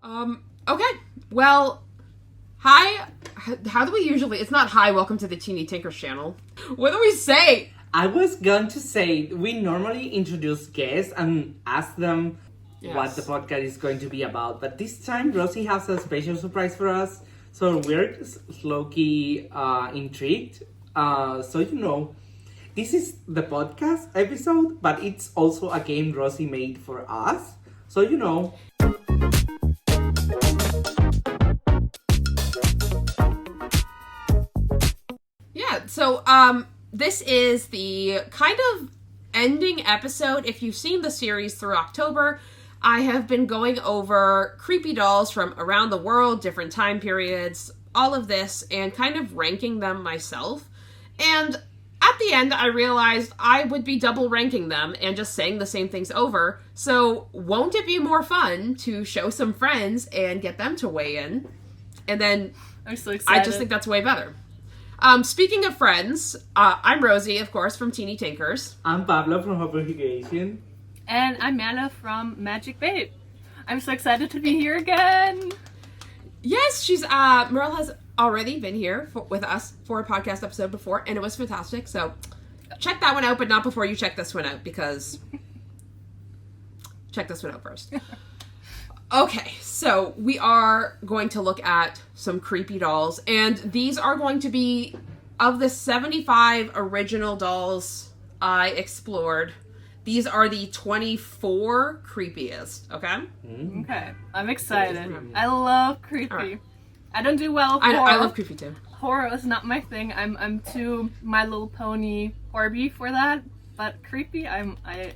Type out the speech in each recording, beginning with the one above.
Okay. Well, hi. How do we usually... It's not hi, welcome to the Teeny Tinkers channel. What do we say? I was going to say, we normally introduce guests and ask them what the podcast is going to be about. But this time, Rosie has a special surprise for us. So we're low-key intrigued. This is the podcast episode, but it's also a game Rosie made for us. So, Yeah, so, this is the kind of ending episode. If you've seen the series through October, I have been going over creepy dolls from around the world, different time periods, all of this, and kind of ranking them myself. And at the end, I realized I would be double ranking them and just saying the same things over. So won't it be more fun to show some friends and get them to weigh in? And then I'm so excited. I just think that's way better. Speaking of friends, I'm Rosie, of course, from Teeny Tinkers. I'm Pablo from Hopperhigation. And I'm Anna from Magic Babe. I'm so excited to be here again. Yes, Merle has already been here with us for a podcast episode before, and it was fantastic. So check that one out, but not before you check this one out, because check this one out first. Okay, so we are going to look at some creepy dolls, and these are going to be, of the 75 original dolls I explored, these are the 24 creepiest, okay? Mm-hmm. Okay, I'm excited. I love creepy. Right. I don't do well with horror. I love creepy too. Horror is not my thing. I'm too My Little Pony Barbie for that. But creepy, I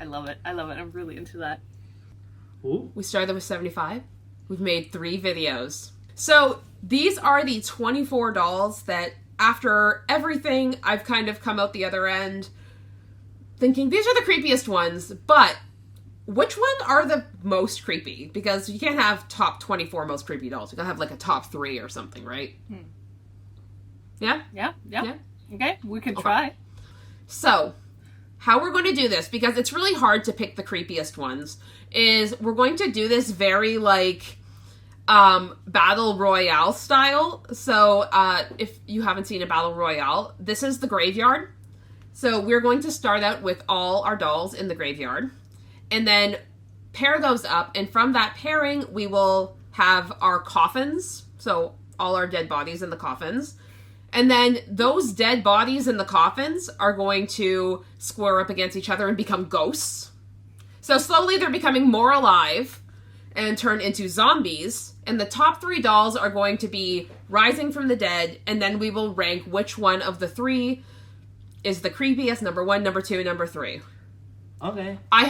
love it. I love it. I'm really into that. Ooh. We started with 75. We've made 3 videos. So these are the 24 dolls that after everything, I've kind of come out the other end thinking these are the creepiest ones, but which one are the most creepy? Because you can't have top 24 most creepy dolls. You gotta have like a top 3 or something, right? Yeah? Yeah. Okay, we can try. So, how we're going to do this, because it's really hard to pick the creepiest ones, is we're going to do this very like battle royale style. So if you haven't seen a battle royale, this is the graveyard. So we're going to start out with all our dolls in the graveyard and then pair those up, and from that pairing we will have our coffins, so all our dead bodies in the coffins. And then those dead bodies in the coffins are going to square up against each other and become ghosts. So slowly they're becoming more alive and turn into zombies. And the top 3 dolls are going to be rising from the dead. And then we will rank which one of the 3 is the creepiest. Number 1, number 2, number 3. Okay. I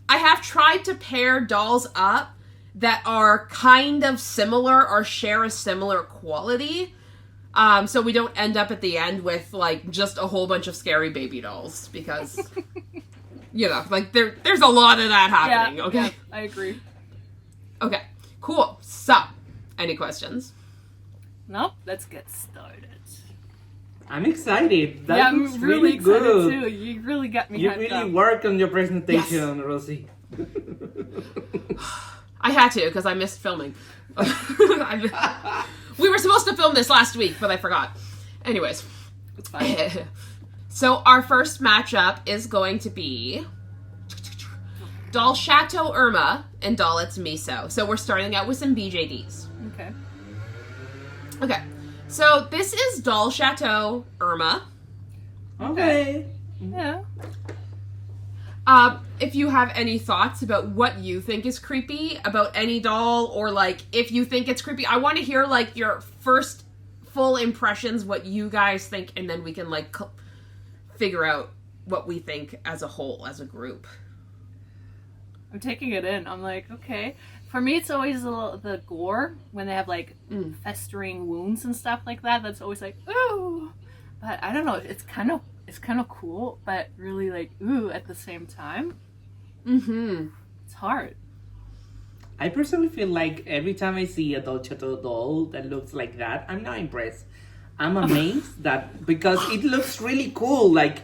have tried to pair dolls up that are kind of similar or share a similar quality. So we don't end up at the end with, like, just a whole bunch of scary baby dolls, because, like, there's a lot of that happening, okay? Yeah, I agree. Okay, cool. So, any questions? No, let's get started. I'm excited. That I'm looks really excited, good. too. You really got me You hyped really up. worked on your presentation, yes. Rosie. I had to, because I missed filming. We were supposed to film this last week, but I forgot. Anyways. It's fine. So our first matchup is going to be Doll Chateau Irma and Doll It's Miso. So we're starting out with some BJDs. Okay. So this is Doll Chateau Irma. Okay. Yeah. If you have any thoughts about what you think is creepy about any doll, or like if you think it's creepy, I want to hear like your first full impressions, what you guys think, and then we can like figure out what we think as a whole, as a group. I'm taking it in. I'm like, okay. For me, it's always the gore when they have like festering wounds and stuff like that. That's always like, ooh. But I don't know. It's kind of cool, but really like, ooh, at the same time. Mm-hmm. It's hard. I personally feel like every time I see a Doll Chateau doll that looks like that, I'm not impressed. I'm amazed that, because it looks really cool. Like,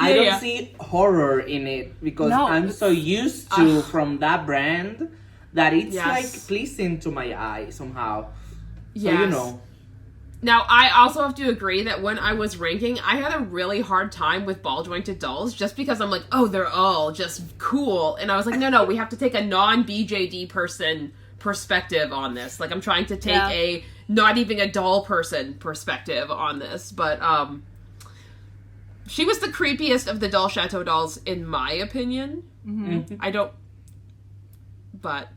I don't see horror in it, because I'm so used to, from that brand, that it's Yes. like pleasing to my eye somehow. So, Yes. you know. Now, I also have to agree that when I was ranking, I had a really hard time with ball-jointed dolls just because I'm like, oh, they're all just cool. And I was like, no, we have to take a non-BJD person perspective on this. Like, I'm trying to take a not even a doll person perspective on this. But, she was the creepiest of the Doll Chateau dolls, in my opinion. Mm-hmm. I don't... But...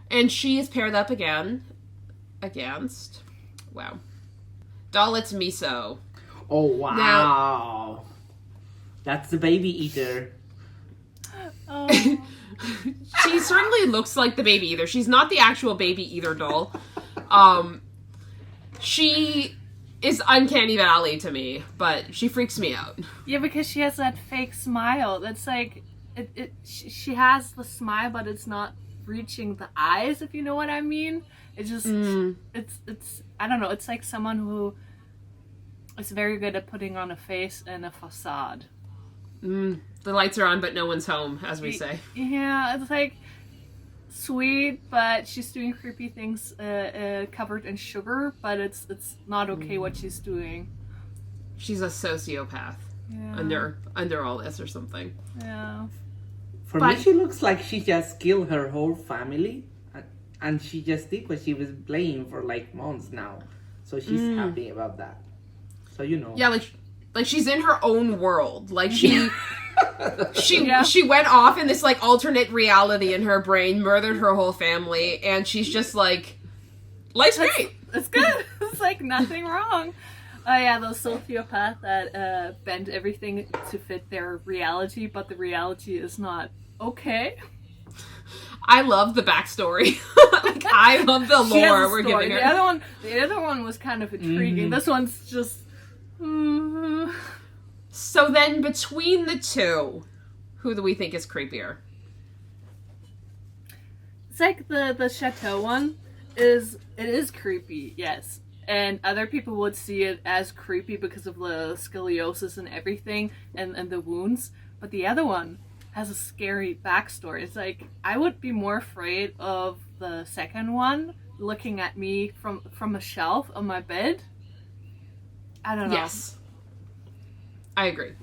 And she is paired up again against... Wow. Doll, it's Miso. Oh, wow. Now, that's the baby eater. Oh. she certainly looks like the baby eater. She's not the actual baby eater doll. She is Uncanny Valley to me, but she freaks me out. Yeah, because she has that fake smile. That's like, she has the smile, but it's not reaching the eyes, if you know what I mean. It just, it's, I don't know, it's like someone who is very good at putting on a face and a facade. The lights are on, but no one's home, as we say. Yeah, it's like sweet, but she's doing creepy things covered in sugar, but it's not okay what she's doing. She's a sociopath under all this or something. Yeah. For me, she looks like she just killed her whole family. And she just did what she was playing for like months now. So she's happy about that. So, you know. Yeah, like she's in her own world. Like she went off in this like alternate reality in her brain, murdered her whole family, and she's just like, life's great. It's good. It's like nothing wrong. Oh yeah, those sociopaths that bend everything to fit their reality, but the reality is not okay. I love the backstory. Like, I love the lore we're giving her. The other one was kind of intriguing. This one's just. So then, between the two, who do we think is creepier? It's like the chateau one is creepy, yes, and other people would see it as creepy because of the scoliosis and everything and the wounds. But the other one has a scary backstory. It's like, I would be more afraid of the second one looking at me from a shelf on my bed. I don't know. Yes. I agree.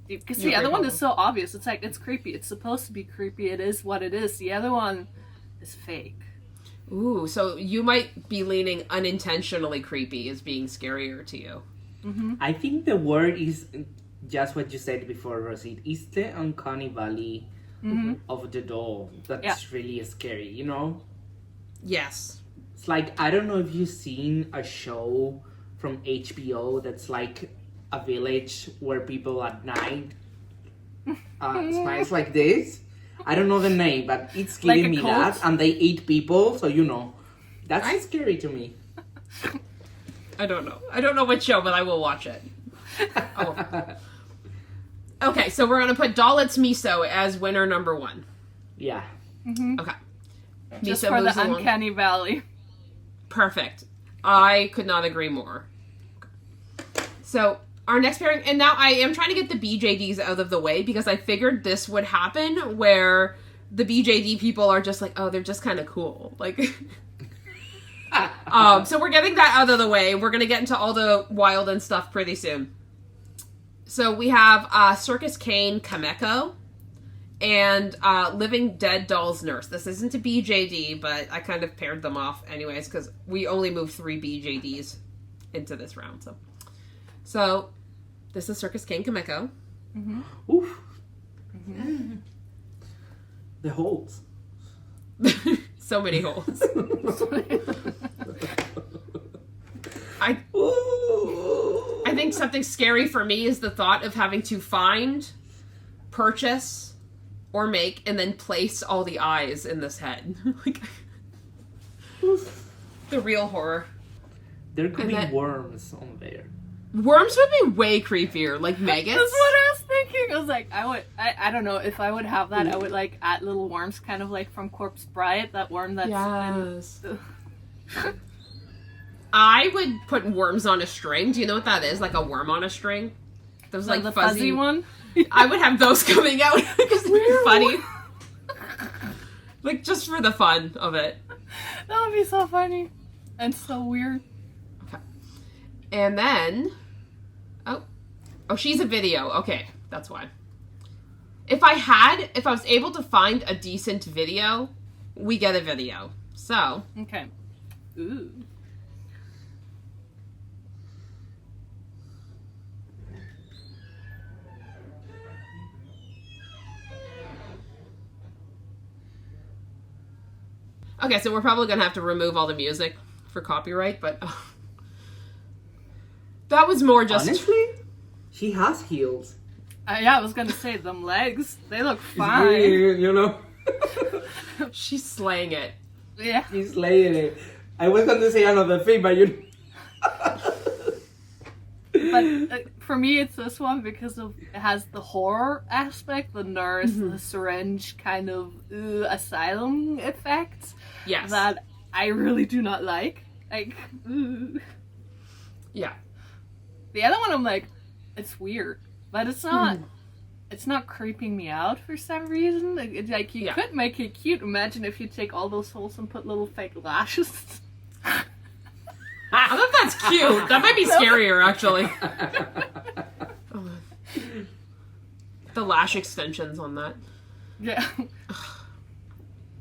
Because the other one is so obvious. It's like, it's creepy. It's supposed to be creepy. It is what it is. The other one is fake. Ooh, so you might be leaning unintentionally creepy as being scarier to you. Mm-hmm. I think the word is just what you said before, Rosie. It's the uncanny valley of the doll that's really scary, you know? Yes. It's like, I don't know if you've seen a show from HBO that's like a village where people at night smiles like this. I don't know the name, but it's giving like me cult? that. And they eat people, so you know. That's scary to me. I don't know. I don't know what show, but I will watch it. Oh. Okay, so we're going to put Doll It's Miso as winner number 1. Yeah. Mm-hmm. Okay. Just Miso for the moves along. uncanny valley. Perfect. I could not agree more. So, our next pairing, and now I am trying to get the BJDs out of the way because I figured this would happen where the BJD people are just like, oh, they're just kind of cool. Like, so we're getting that out of the way. We're going to get into all the wild and stuff pretty soon. So we have Circus Kane Kameko and Living Dead Doll's Nurse. This isn't a BJD, but I kind of paired them off anyways because we only moved 3 BJDs into this round. So this is Circus Kane Kameko. Mm-hmm. Oof. Mm-hmm. The holes. So many holes. I think something scary for me is the thought of having to find, purchase, or make, and then place all the eyes in this head. Like, the real horror. There could be worms on there. Worms would be way creepier, like maggots. That's what I was thinking. I was like, I don't know, if I would have that, I would like add little worms, kind of like from Corpse Bride, that worm that's... Yes. I would put worms on a string. Do you know what that is? Like a worm on a string? Those like the fuzzy one? I would have those coming out because they're funny. Like, just for the fun of it. That would be so funny. And so weird. Okay. And then... Oh, she's a video. Okay, that's why. If I was able to find a decent video, we get a video. So... Okay. Ooh. Okay, so we're probably going to have to remove all the music for copyright, but... that was more just... Honestly, she has heels. Yeah, I was going to say, them legs, they look It's fine. weird, you know? She's slaying it. Yeah. She's laying it. I was going to say another thing, but you... But for me, it's this one because it has the horror aspect, the nurse, the syringe kind of asylum effects. Yes. That I really do not like. Like, Yeah. The other one, I'm like, it's weird, but it's not. It's not creeping me out for some reason. Like you could make it cute. Imagine if you take all those holes and put little fake lashes. I think that's cute. That might be scarier, actually. The lash extensions on that. Yeah.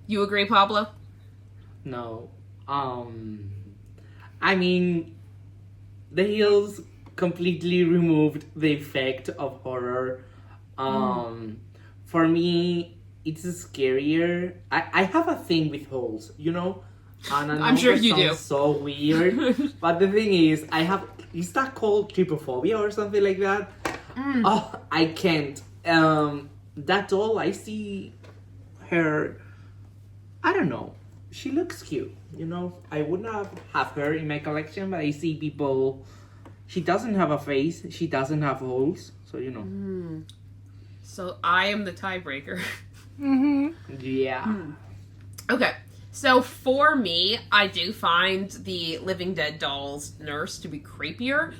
You agree, Pablo? No. I mean, the heels completely removed the effect of horror. For me, it's scarier. I have a thing with holes, you know? And I'm sure you do. So weird. But the thing is, is that called trypophobia or something like that? Oh, I can't. That doll, I see her, I don't know. She looks cute, you know? I would not have her in my collection, but I see people, she doesn't have a face, she doesn't have holes, so you know. So I am the tiebreaker. Yeah. Okay. So for me, I do find the Living Dead Dolls nurse to be creepier.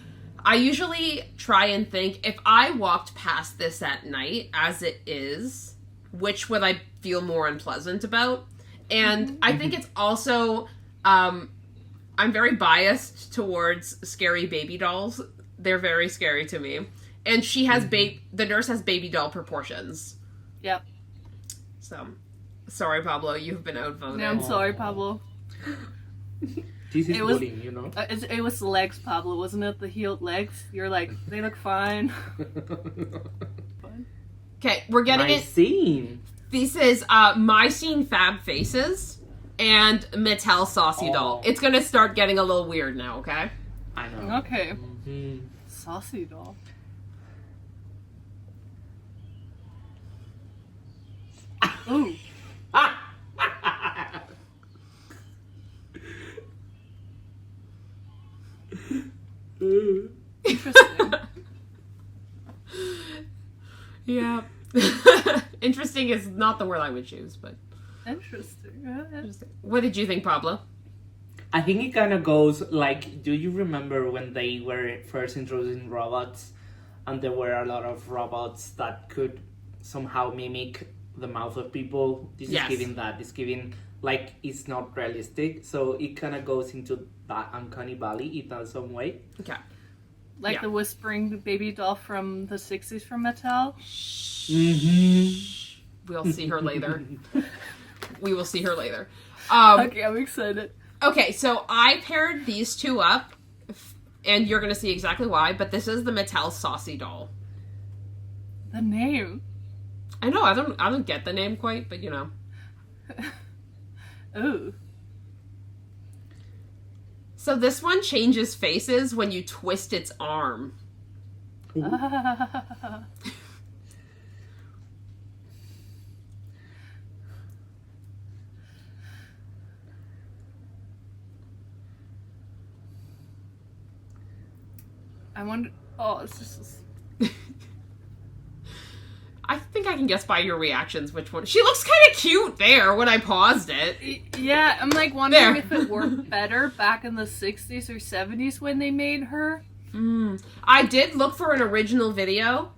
I usually try and think, if I walked past this at night as it is, which would I feel more unpleasant about? And I think it's also, I'm very biased towards scary baby dolls. They're very scary to me. And she has the nurse has baby doll proportions. Yep. So... Sorry, Pablo, you've been outvoted. Yeah, I'm sorry, Pablo. This is bullying, you know? It was the legs, Pablo, wasn't it? The heeled legs. You're like, they look fine. Okay, we're getting My scene. This is My Scene Fab Faces and Mattel Saucy Doll. It's gonna start getting a little weird now, okay? I know. Okay. Saucy doll. Ooh. Interesting. Yeah. Interesting is not the word I would choose, but... Interesting. What did you think, Pablo? I think it kind of goes like, do you remember when they were first introducing robots and there were a lot of robots that could somehow mimic the mouth of people? This is giving that. It's giving, like, it's not realistic. So it kind of goes into that uncanny valley in some way. Okay. Like the whispering baby doll from the 60s from Mattel? We'll see her later. We will see her later. Okay, I'm excited. Okay, so I paired these two up, and you're going to see exactly why, but this is the Mattel Saucy Doll. The name. I know, I don't get the name quite, but you know. Ooh. So this one changes faces when you twist its arm. I wonder... Oh, it's just... I think I can guess by your reactions which one. She looks kind of cute there when I paused it. Yeah, I'm like wondering if it worked better back in the 60s or 70s when they made her. I did look for an original video,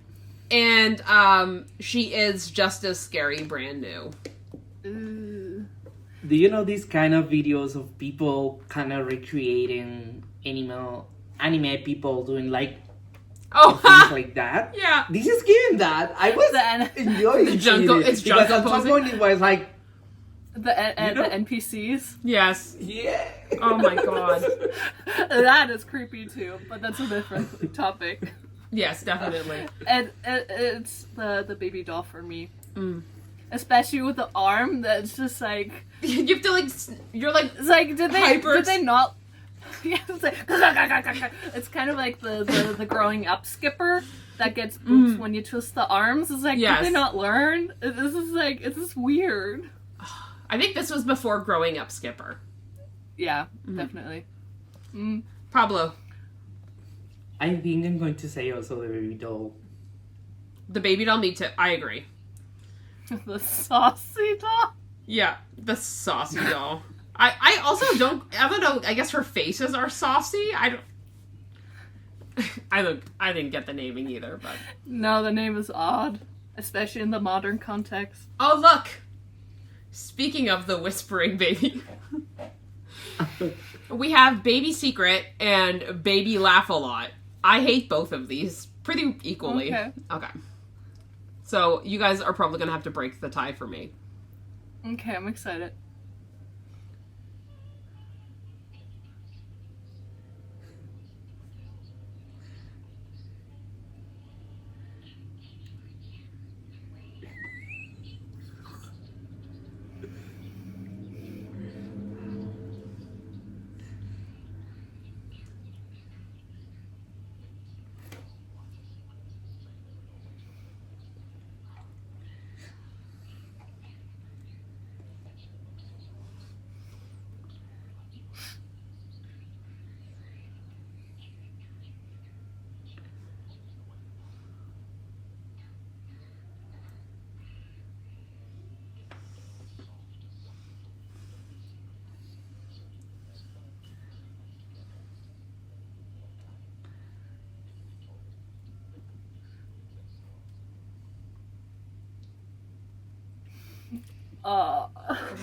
and she is just as scary brand new. Do you know these kind of videos of people kind of recreating anime people doing like things like that? Yeah. This is giving that. I was enjoying The jungle. it It's because jungle at some posing. point it was like, The NPCs. Yes. yeah. Oh my god. That is creepy too, but that's a different topic. Yes, definitely. And it's the baby doll for me. Especially with the arm that's just like... You have to like, you're like, It's like, did Hyper- they not... Yeah, it's like... It's kind of like the growing up skipper that gets boops when you twist the arms. It's like, Yes. did they not learn? This is like, it's just weird. I think this was before Growing Up Skipper. Yeah, definitely. Pablo, I think I'm going to say also the baby doll. the baby doll, me too. I agree. The saucy doll. Yeah, the saucy doll. I also don't know, I guess her faces are saucy. I didn't get the naming either, but. No, the name is odd. Especially in the modern context. Oh, look! Speaking of the whispering baby. We have Baby Secret and Baby Laugh a Lot. I hate both of these pretty equally. Okay. So you guys are probably gonna have to break the tie for me. Okay, I'm excited.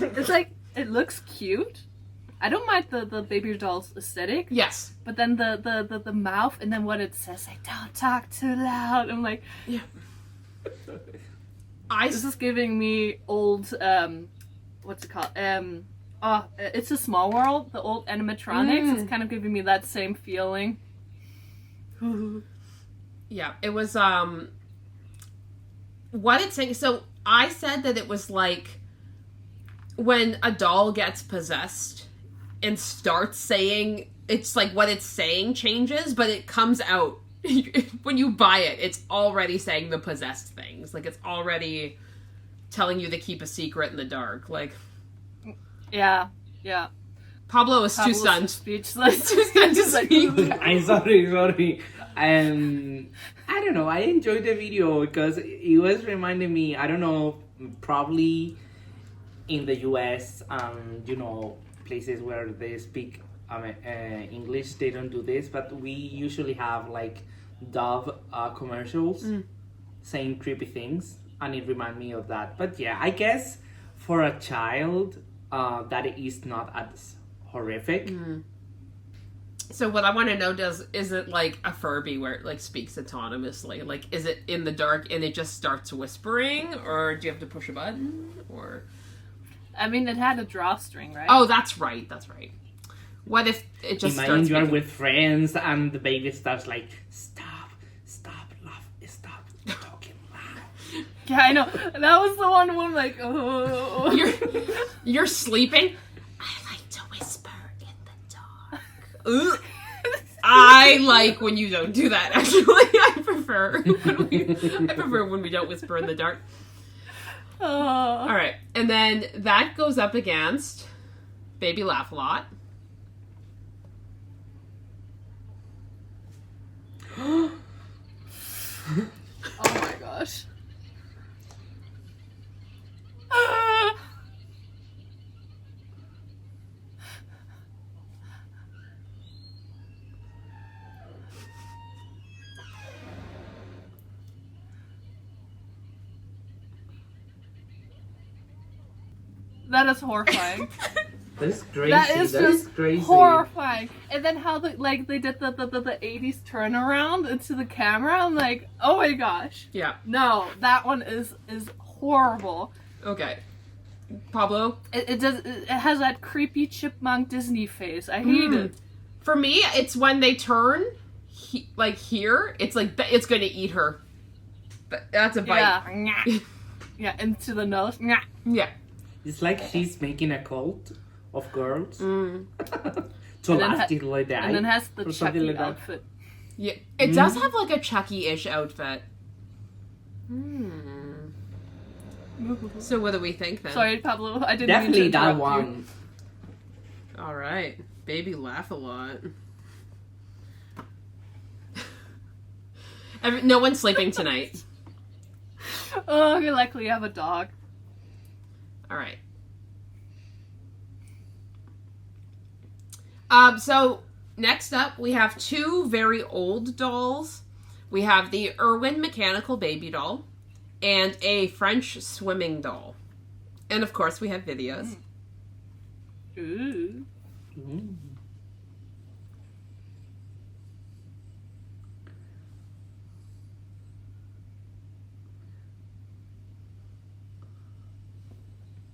It's like, it looks cute. I don't mind the baby doll's aesthetic. Yes. But then the mouth and then what it says, like, don't talk too loud. I'm like, Yeah. this is giving me old, what's it called? It's a Small World, the old animatronics. It's kind of giving me that same feeling. Yeah, it was, what it's saying, so I said that it was like when a doll gets possessed and starts saying, it's like what it's saying changes, but it comes out, when you buy it, it's already saying the possessed things. Like, it's already telling you to keep a secret in the dark. Like, Yeah. Pablo is too stunned. Speechless. Too stunned to speak. I'm sorry. I don't know. I enjoyed the video because it was reminding me. I don't know. Probably in the U.S., places where they speak English, they don't do this. But we usually have like Dove commercials saying creepy things, and it reminded me of that. But yeah, I guess for a child, that is not as horrific. So what I want to know is it like a Furby where it like speaks autonomously? Like, is it in the dark and it just starts whispering, or do you have to push a button, or? I mean, it had a drawstring, right? Oh, that's right. What if it just Imagine starts you are speaking? with friends and the baby starts like, stop talking loud. Yeah, I know. That was the one where I'm like, oh. You're sleeping. I like to whisper in the dark. Ugh. I like when you don't do that. Actually, I prefer when we don't whisper in the dark. Oh. All right, and then that goes up against Baby Laugh a Lot. Oh my gosh. That is horrifying. That's crazy. That is just crazy. horrifying. And then how they did the 80s turnaround into the camera. I'm like, oh my gosh. Yeah. No, that one is horrible. Okay. Pablo? It has that creepy chipmunk Disney face. I hate it. For me, it's when they turn, like here, it's like, it's going to eat her. That's a bite. Yeah. Yeah, into the nose. Yeah. It's like she's making a cult of girls. To last till they die. And then has the or something Chucky like that. outfit. Yeah. It does have like a Chucky-ish outfit. So what do we think then? Sorry, Pablo. I didn't Definitely mean to that interrupt one. you. All right. Baby laugh a lot. No one's sleeping tonight. Oh, you're likely you have a dog. All right. So next up, we have two very old dolls. We have the Irwin mechanical baby doll and a French swimming doll. And of course, we have videos. Ooh.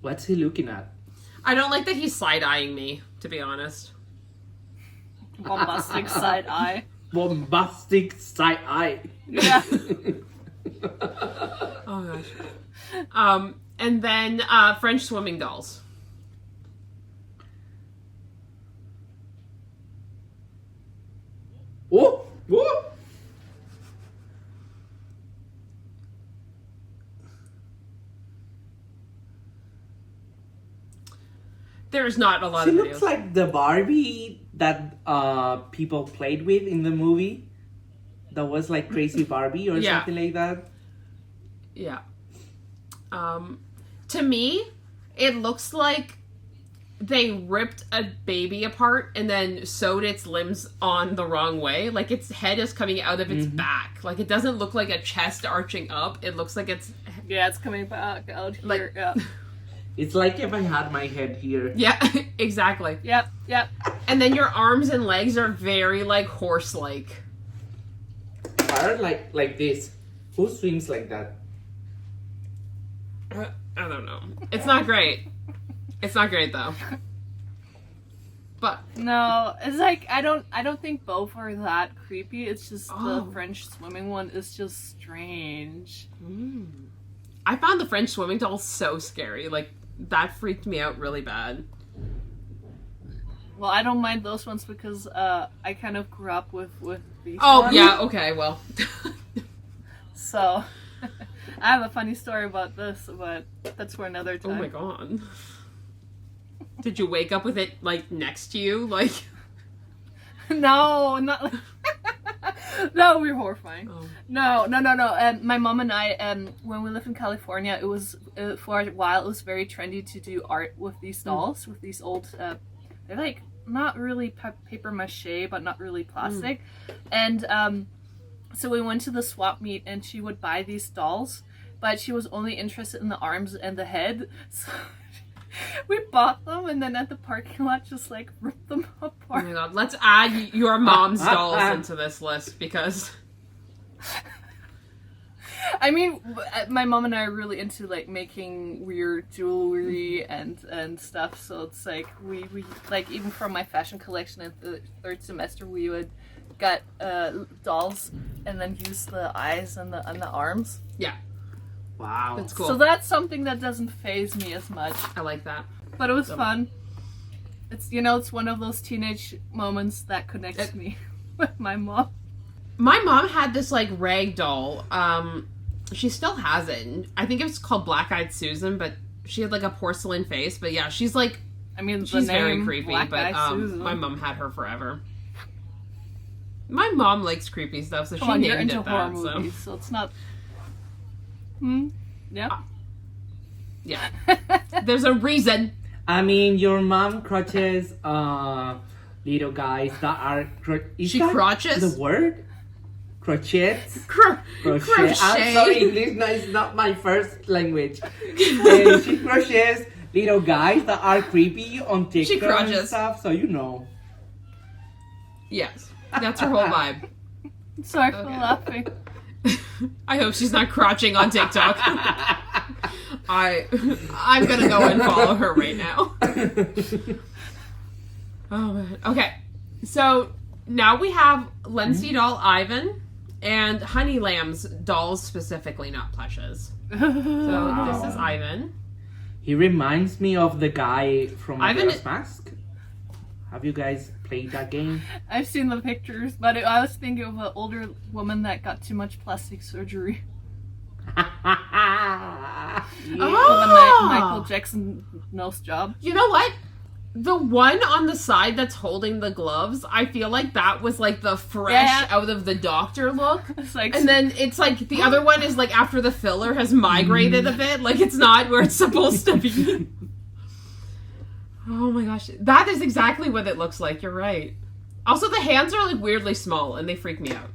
What's he looking at? I don't like that he's side-eyeing me, to be honest. Bombastic side eye. Bombastic side eye. Yeah. Oh gosh. And then French swimming dolls. Oh! Oh! There's not a lot She of looks videos. like the Barbie that people played with in the movie. That was like Crazy Barbie or Yeah. something like that. Yeah. To me, it looks like they ripped a baby apart and then sewed its limbs on the wrong way. Like its head is coming out of its back. Like it doesn't look like a chest arching up. It looks like it's Yeah, it's coming back out here. Like- yeah. It's like if I had my head here. yeah, exactly. Yep. And then your arms and legs are very like horse-like. Or like this. Who swims like that? I don't know. It's not great. It's not great though. But No, it's like I don't think both are that creepy. It's just Oh. the French swimming one is just strange. I found the French swimming doll so scary. Like that freaked me out really bad. Well, I don't mind those ones because I kind of grew up with these Oh ones. yeah, okay, well. So I have a funny story about this, but that's for another Oh time. my god. Did you wake up with it like next to you? Like No, not like no, we're horrifying. oh. No. And my mom and I, when we lived in California, it was for a while it was very trendy to do art with these dolls, with these old. They're like not really paper mache, but not really plastic. And so we went to the swap meet, and she would buy these dolls, but she was only interested in the arms and the head. So we bought them, and then at the parking lot, just like ripped them Oh apart. my god, let's add your mom's dolls into this list because I mean, my mom and I are really into like making weird jewelry and stuff. So it's like we like even from my fashion collection in the third semester we would get dolls and then use the eyes and the arms. yeah, Wow. that's cool. So that's something that doesn't faze me as much. I like that. But it was fun. It's it's one of those teenage moments that connects me with my mom. My mom had this like rag doll. She still has it. And I think it was called Black Eyed Susan, but she had like a porcelain face. But yeah, she's like I mean, she's the very name creepy. Black But Eyed Susan. my mom had her forever. My mom likes creepy stuff, so Come she on, you're named into it horror that. So movies, so it's not. Yep. yeah, there's a reason. I mean, your mom crotches little guys that are... Is She that crotches? the word? Crochets? Crochet. I'm sorry, English no, it's not my first language. She crochets little guys that are creepy on She TikTok and crunches. stuff, so you know. Yes, that's her whole vibe. Sorry for laughing. I hope she's not crotching on TikTok. I'm gonna go and follow her right now. Oh man. Okay, so now we have Lindsay doll Ivan and Honey Lamb's dolls, specifically, not plushes. So this is Ivan. He reminds me of the guy from Ivan- Majora's Mask. Have you guys played that game? I've seen the pictures, but I was thinking of an older woman that got too much plastic surgery. Oh! Michael Jackson nose job. You know what? The one on the side that's holding the gloves, I feel like that was like the fresh out of the doctor look. It's like, And then it's like the other one is like after the filler has migrated a bit, like it's not where it's supposed to be. Oh my gosh. That is exactly what it looks like. You're right. Also, the hands are like weirdly small and they freak me out.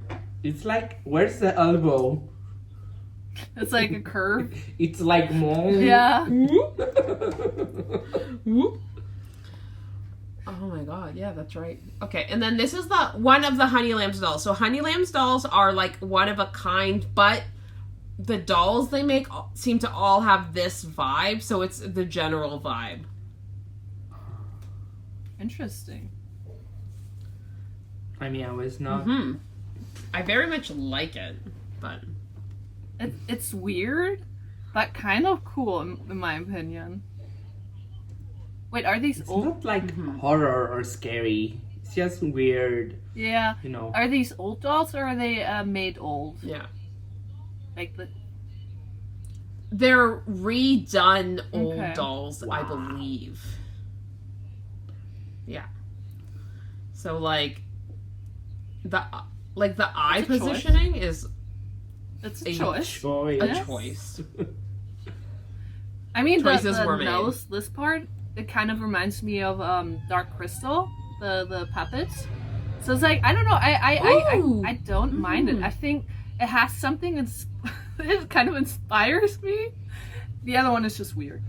It's like, where's the elbow? it's like a curve. It's like more. Yeah. Whoop. Whoop. Oh my god, yeah, that's right. Okay, and then this is the one of the Honey Lamb's dolls. So Honey Lamb's dolls are like one of a kind, but the dolls they make seem to all have this vibe, so it's the general vibe. Interesting. I mean, I was not. I very much like it, but It's weird, but kind of cool in my opinion. Wait, are these It's old? not like horror or scary. It's just weird, Yeah. you know. Are these old dolls or are they made old? yeah. Like the. They're redone old Okay. dolls, I Wow. believe. Yeah. So like the eye It's a choice. positioning is It's A a choice. Choice. a Yes. choice. I mean, Choices the were made. nose, this part, it kind of reminds me of Dark Crystal, the puppets. So it's like, I don't know, Ooh. I don't mind it. I think it has something, it kind of inspires me. The other one is just weird.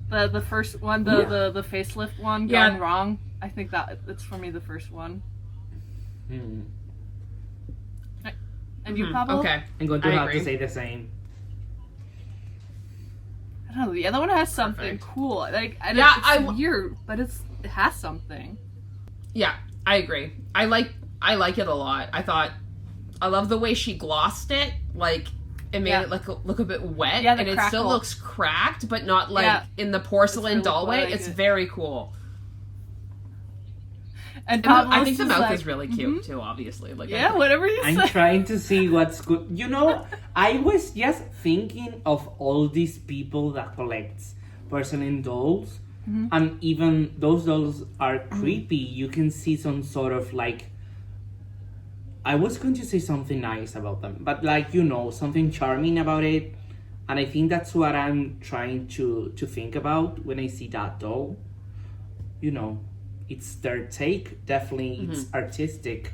The first one, the facelift one Yeah. gone wrong, I think that it's for me the first one. And you, Pablo? Okay. I'm going to I have agree. to say the same. I don't know, the other one has something Perfect. cool. Like, Yeah, it's weird, but it has something. Yeah, I agree. I like it a lot. I love the way she glossed it. Like it made it look a bit wet, Yeah, the and it crackle. still looks cracked, but not like Yeah. in the porcelain It's really doll cool. I way. like It's it. very cool. And And I Pablo's think the just mouth like, is really cute too. Obviously, like Yeah, whatever you I'm say. trying to see what's good. You know, I was just thinking of all these people that collects porcelain dolls, and even those dolls are creepy. You can see some sort of like. I was going to say something nice about them, but like something charming about it, and I think that's what I'm trying to think about when I see that doll. It's their take. Definitely, it's artistic.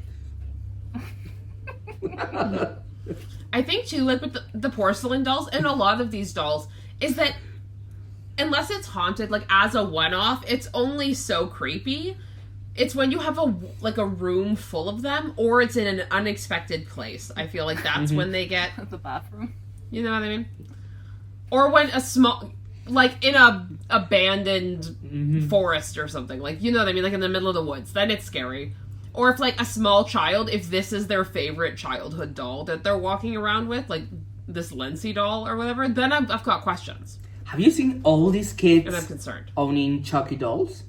I think too, like with the porcelain dolls and a lot of these dolls, is that unless it's haunted, like as a one-off, it's only so creepy. It's when you have a room full of them, or it's in an unexpected place. I feel like that's when they get, The bathroom. you know what I mean? Or when a small, like in a abandoned forest or something, like you know what I mean, like in the middle of the woods. Then it's scary. Or if like a small child, if this is their favorite childhood doll that they're walking around with, like this Lindsay doll or whatever, then I've got questions Have you seen all these and I'm kids concerned. owning Chucky dolls?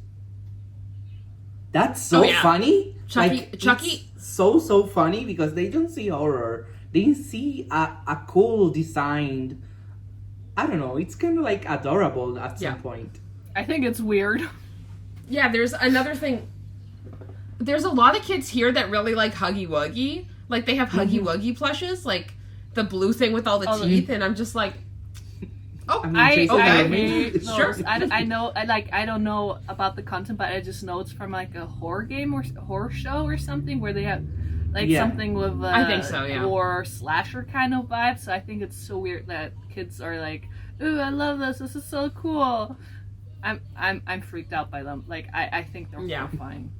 That's so Oh, yeah. funny. Chucky- it's so funny because they don't see horror. They see a cool designed. I don't know. It's kind of like adorable at some point. I think it's weird. Yeah, there's another thing. There's a lot of kids here that really like Huggy Wuggy. Like, they have Huggy Wuggy plushes, like the blue thing with all the teeth, and I'm just like, oh, I mean, I Jason, okay. hate Sure. those. I know. I don't know about the content, but I just know it's from like a horror game or horror show or something where they have like something with I think so, yeah. or slasher kind of vibe. So I think it's so weird that kids are like, "Ooh, I love this. This is so cool." I'm freaked out by them. Like I think they're horrifying.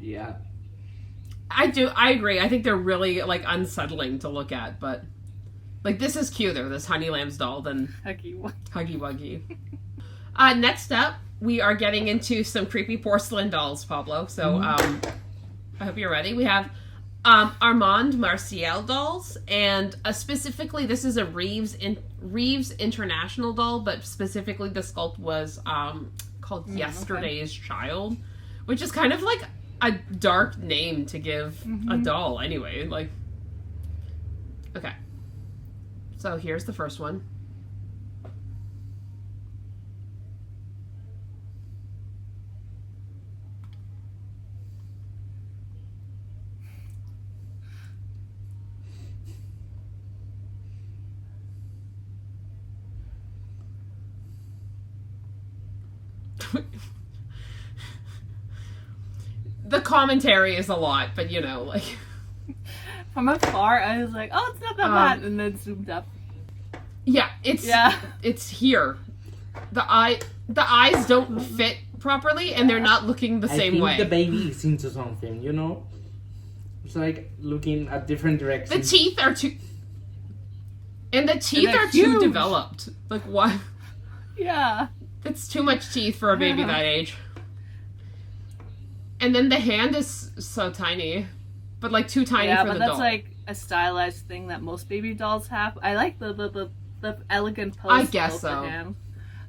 Yeah. I agree. I think they're really like unsettling to look at, but like this is cuter, this Honey Lamb's doll, than Huggy Wuggy. Next up, we are getting into some creepy porcelain dolls, Pablo. So I hope you're ready. We have Armand Marcial dolls, and specifically this is a Reeves International doll, but specifically the sculpt was called Yesterday's Child, which is kind of like a dark name to give a doll anyway. Like, okay. So here's the first one. The commentary is a lot, but you know, like from afar, I was like, "Oh, it's not that bad," and then zoomed up. Yeah, it's here. The eyes don't fit properly, and they're not looking the same way. I think the baby is into something, you know. It's like looking at different directions. The teeth are too, and the teeth are huge. too developed. Like what? Yeah, it's too much teeth for a baby that age. And then the hand is so tiny, but like too tiny for the doll. Yeah, but that's like a stylized thing that most baby dolls have. I like the elegant pose. I guess so. Hand.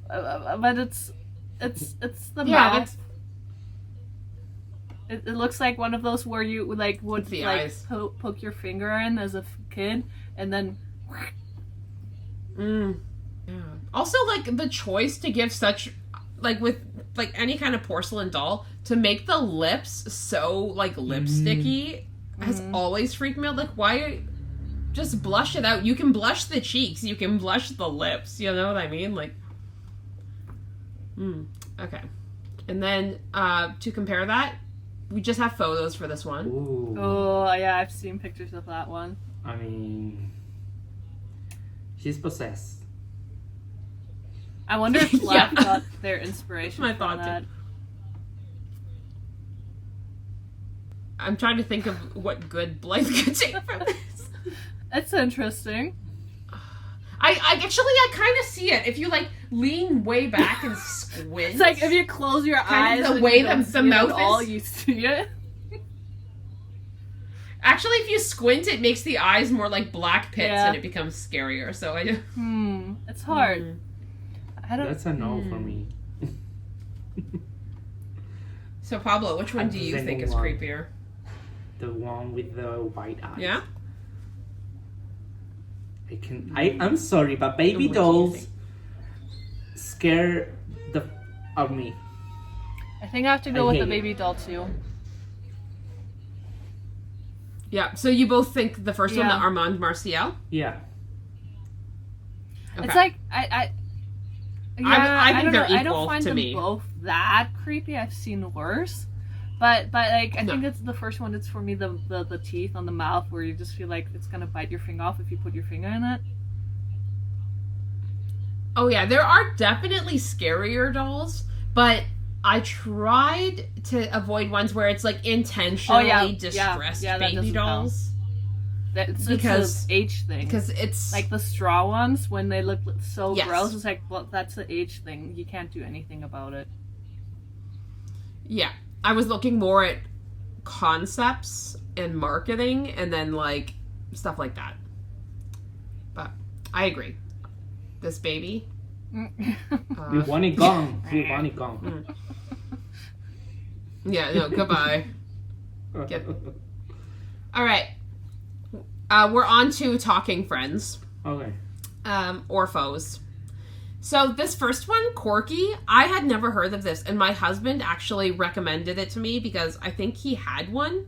But it's the mouth. It looks like one of those where you would like poke your finger in as a kid, and then. Yeah. Also, like the choice to give such, like with like any kind of porcelain doll, to make the lips so like lipsticky has always freaked me out. Like, why just blush it out? You can blush the cheeks, you can blush the lips. You know what I mean? Like, okay. And then to compare that, we just have photos for this one. Ooh. Oh yeah, I've seen pictures of that one. I mean, she's possessed. I wonder if Black got their inspiration from that. I'm trying to think of what good Blythe could take from this. That's interesting. I kind of see it. If you like lean way back and squint. It's like if you close your eyes, the way the mouth all is. You see it. Actually, if you squint, it makes the eyes more like black pits, and it becomes scarier. So it's hard. I don't. That's a no for me. So Pablo, which one do you think is creepier? The one with the white eyes. Yeah. I'm sorry, but baby dolls scare the of me. I think I have to go with the baby doll too. Yeah. So you both think the first one, the Armand Marcial? Yeah. Okay. It's like I think they're equal I don't find to them me. Both that creepy. I've seen worse. But like I think it's the first one. It's for me the teeth on the mouth where you just feel like it's gonna bite your finger off if you put your finger in it. Oh yeah, there are definitely scarier dolls, but I tried to avoid ones where it's like intentionally distressed baby dolls. It's because an age thing. Because it's like the straw ones when they look so gross. It's like, well, that's the age thing. You can't do anything about it. Yeah. I was looking more at concepts and marketing and then like stuff like that. But I agree. This baby. We want it gone. We want it gone. Yeah, no, goodbye. All right. We're on to talking friends. Okay. Or foes. So this first one, Corky, I had never heard of this, and my husband actually recommended it to me because I think he had one.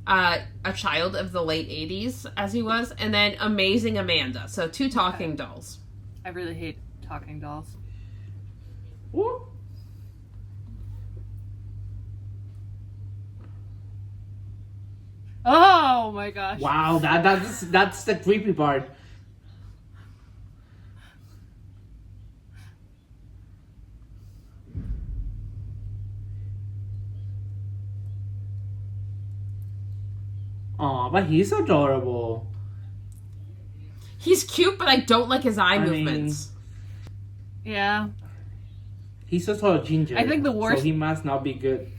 A child of the late 80s, as he was. And then Amazing Amanda. So two talking dolls. I really hate talking dolls. Ooh. Oh my gosh. Wow, that's the creepy part. Oh, but he's adorable. He's cute, but I don't like his eye movements. Yeah. He's also a ginger. I think the worst... So he must not be good.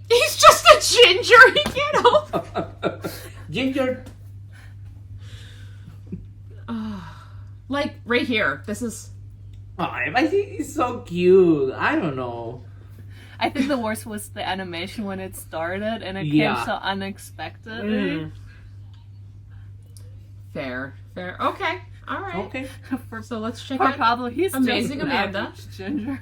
He's just a ginger. He can't help. Ginger. Like, right here. This is... Oh, I think he's so cute. I don't know. I think the worst was the animation when it started, and it came so unexpectedly. Fair. Okay. All right. Okay. So let's check Poor out Pablo. He's Amazing just Amanda. Ginger.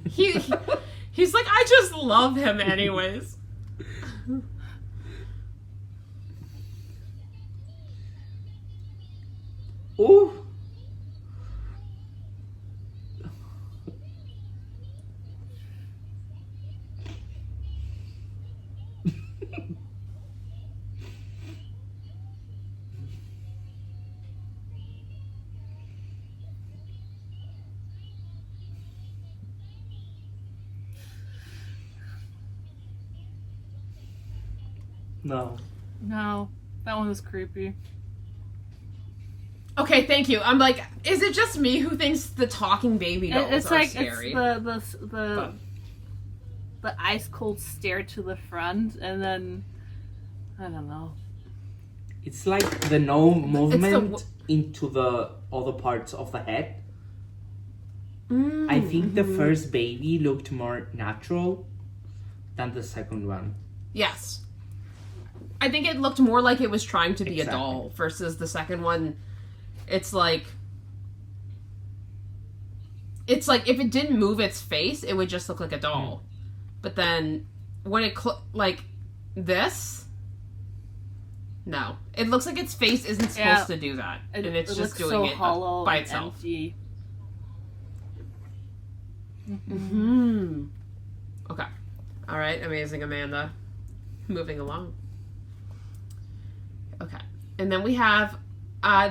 He's like, I just love him anyways. Ooh. No, that one was creepy. Okay, thank you. I'm like, is it just me who thinks the talking baby dolls are scary? It's the ice cold stare to the front, and then I don't know. It's like the no movement into the other parts of the head. I think the first baby looked more natural than the second one. Yes. I think it looked more like it was trying to be a doll versus the second one. It's like if it didn't move its face, it would just look like a doll. But then when it like this, no, it looks like its face isn't supposed to do that, and it's just doing it hollow by itself. Empty. Okay, all right, Amazing Amanda, moving along. Okay, and then we have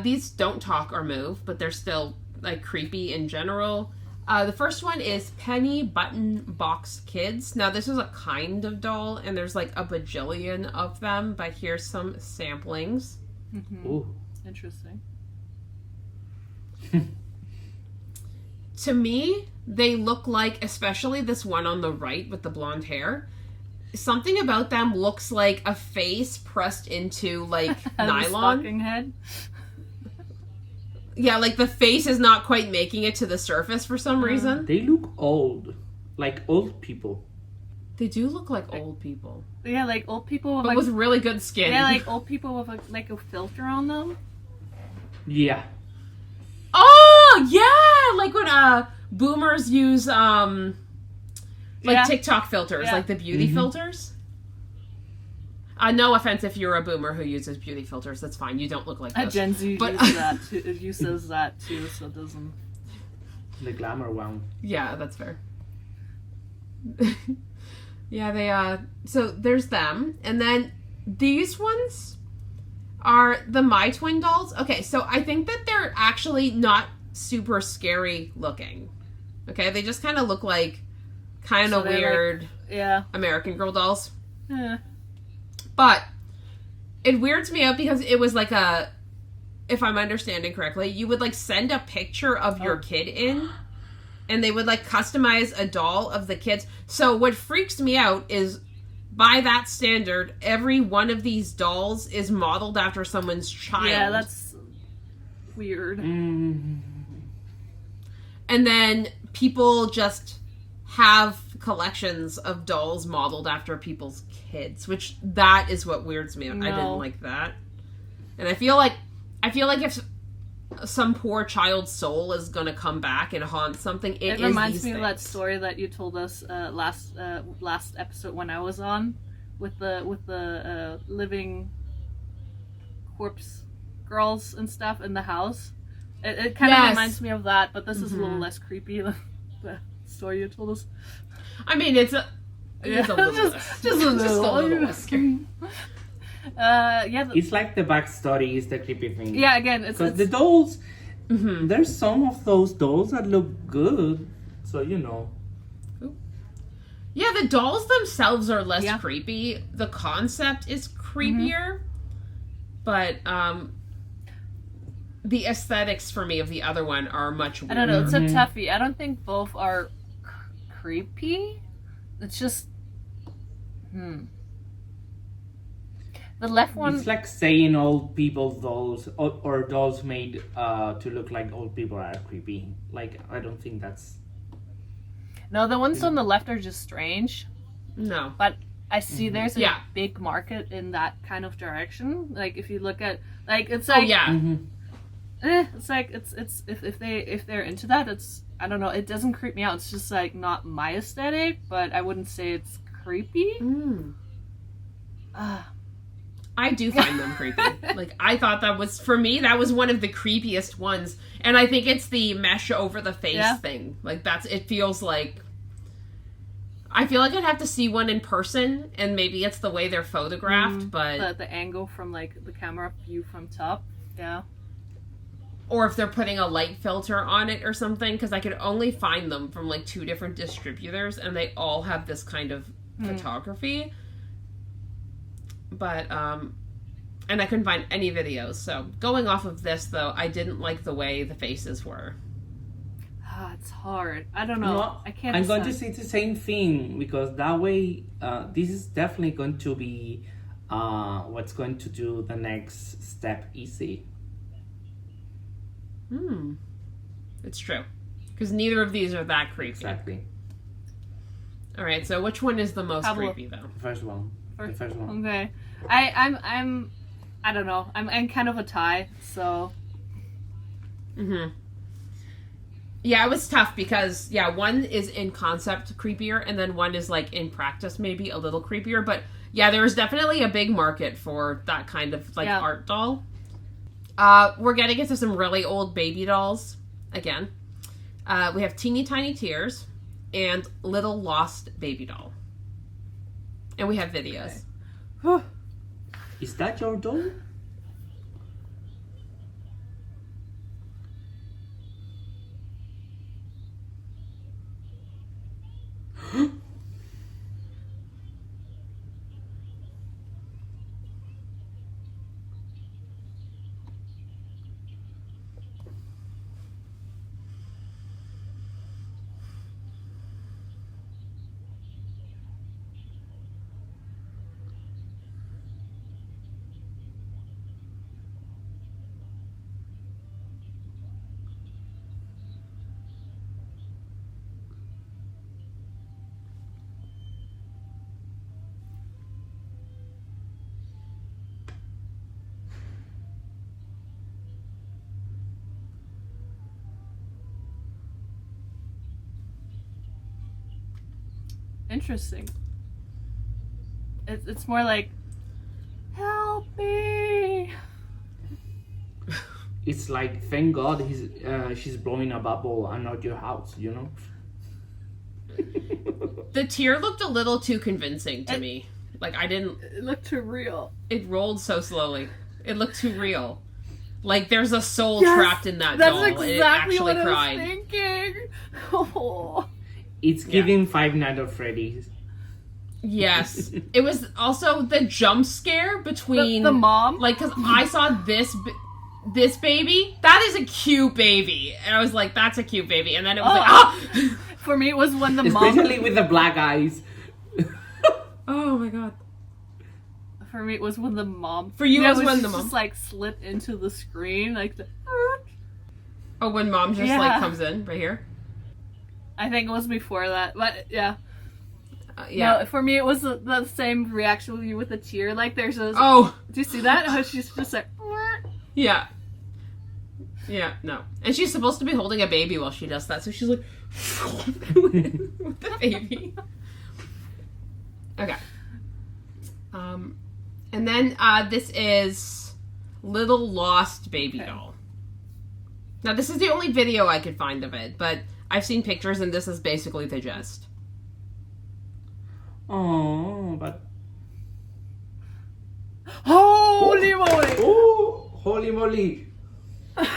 these don't talk or move, but they're still like creepy in general. The first one is Penny Button Box Kids. Now this is a kind of doll, and there's like a bajillion of them, but here's some samplings. Ooh. Interesting. To me, they look like, especially this one on the right with the blonde hair, something about them looks like a face pressed into like nylon. Fucking head. Yeah, like the face is not quite making it to the surface for some reason. They look old, like old people. They do look like old people. Yeah, like old people with, but with really good skin. Yeah, like old people with like a filter on them. Yeah. Oh yeah, like when boomers use TikTok filters, like the beauty filters. No offense if you're a boomer who uses beauty filters, that's fine. You don't look like this. Gen Z uses that too, uses that too, so it doesn't. The glamour one. Yeah, that's fair. Yeah, they so there's them, and then these ones are the My Twin dolls. Okay, so I think that they're actually not super scary looking. Okay, they just kind of look like kind of weird American Girl dolls. Yeah. But it weirds me out because it was like if I'm understanding correctly, you would like send a picture of your kid in, and they would like customize a doll of the kids. So what freaks me out is, by that standard, every one of these dolls is modeled after someone's child. Yeah, that's weird. And then people just have collections of dolls modeled after people's kids, which that is what weirds me out. I didn't like that. And I feel like if some poor child's soul is gonna come back and haunt something, it reminds me of that story that you told us last episode when I was on with the living corpse girls and stuff in the house. It kind of reminds me of that, but this is a little less creepy than the story you told us. I mean, it's a little just a little less scary. It's like the backstory is the creepy thing. Yeah, again, it's the dolls. There's some of those dolls that look good, so you know. Yeah, the dolls themselves are less Yeah. creepy. The concept is creepier. But the aesthetics for me of the other one are much weirder. I don't know. It's a toughie. I don't think both are creepy. It's just, the left one. It's like saying old people's dolls or dolls made to look like old people are creepy. Like, I don't think that's... No, the ones on the left are just strange. No. But I see there's a Yeah. big market in that kind of direction. Like, if you look at, like, it's like, Oh, yeah. it's like it's if they're into that, it's, I don't know. It doesn't creep me out. It's just like not my aesthetic, but I wouldn't say it's creepy. I do find them creepy. Like, I thought that was, for me, that was one of the creepiest ones. And I think it's the mesh over the face thing. Like, it feels like, I feel like I'd have to see one in person, and maybe it's the way they're photographed, but... The angle from, like, the camera view from top, yeah. Or if they're putting a light filter on it or something, because I could only find them from, like, 2 different distributors, and they all have this kind of photography. But, and I couldn't find any videos. So, going off of this, though, I didn't like the way the faces were. It's hard. I don't know. No, I can't I'm going decide. to say the same thing, because that way, this is definitely going to be what's going to do the next step easy. It's true. Because neither of these are that creepy. Exactly. Alright, so which one is the most Pablo. creepy, though? The first one. The first one. Okay. I don't know. I'm kind of a tie, so... Yeah, it was tough because, one is in concept creepier, and then one is, like, in practice maybe a little creepier. But, yeah, there's definitely a big market for that kind of, like, art doll. We're getting into some really old baby dolls, again. We have Teeny Tiny Tears and Little Lost Baby Doll. And we have videos. Okay. Is that your doll? Interesting. It's more like, help me. It's like, thank God she's blowing a bubble and not your house, you know? The tear looked a little too convincing to me. Like, I didn't... It looked too real. It rolled so slowly. It looked too real. Like, there's a soul trapped in that doll. That's exactly and it actually what cried. I was thinking. Oh. It's giving Five Nights at Freddy's. Yes. It was also the jump scare between... The mom? Like, because I saw this baby. That is a cute baby. And I was like, that's a cute baby. And then it was like, ah! For me, it was when the mom... Especially with the black eyes. Oh my god. For me, it was when the mom... For you, it was when when she the mom... just, like, slipped into the screen, like the... Oh, when mom just, like, comes in, right here? I think it was before that, but, yeah. Yeah. No, for me, it was the same reaction with you with the tear. Like, there's a... Oh! Do you see that? How she's just like... Yeah. Yeah, no. And she's supposed to be holding a baby while she does that, so she's like... with the baby. Okay. And then this is Little Lost Baby Doll. Now, this is the only video I could find of it, but I've seen pictures, and this is basically the gist. Oh, but... Holy moly! Oh, holy moly! I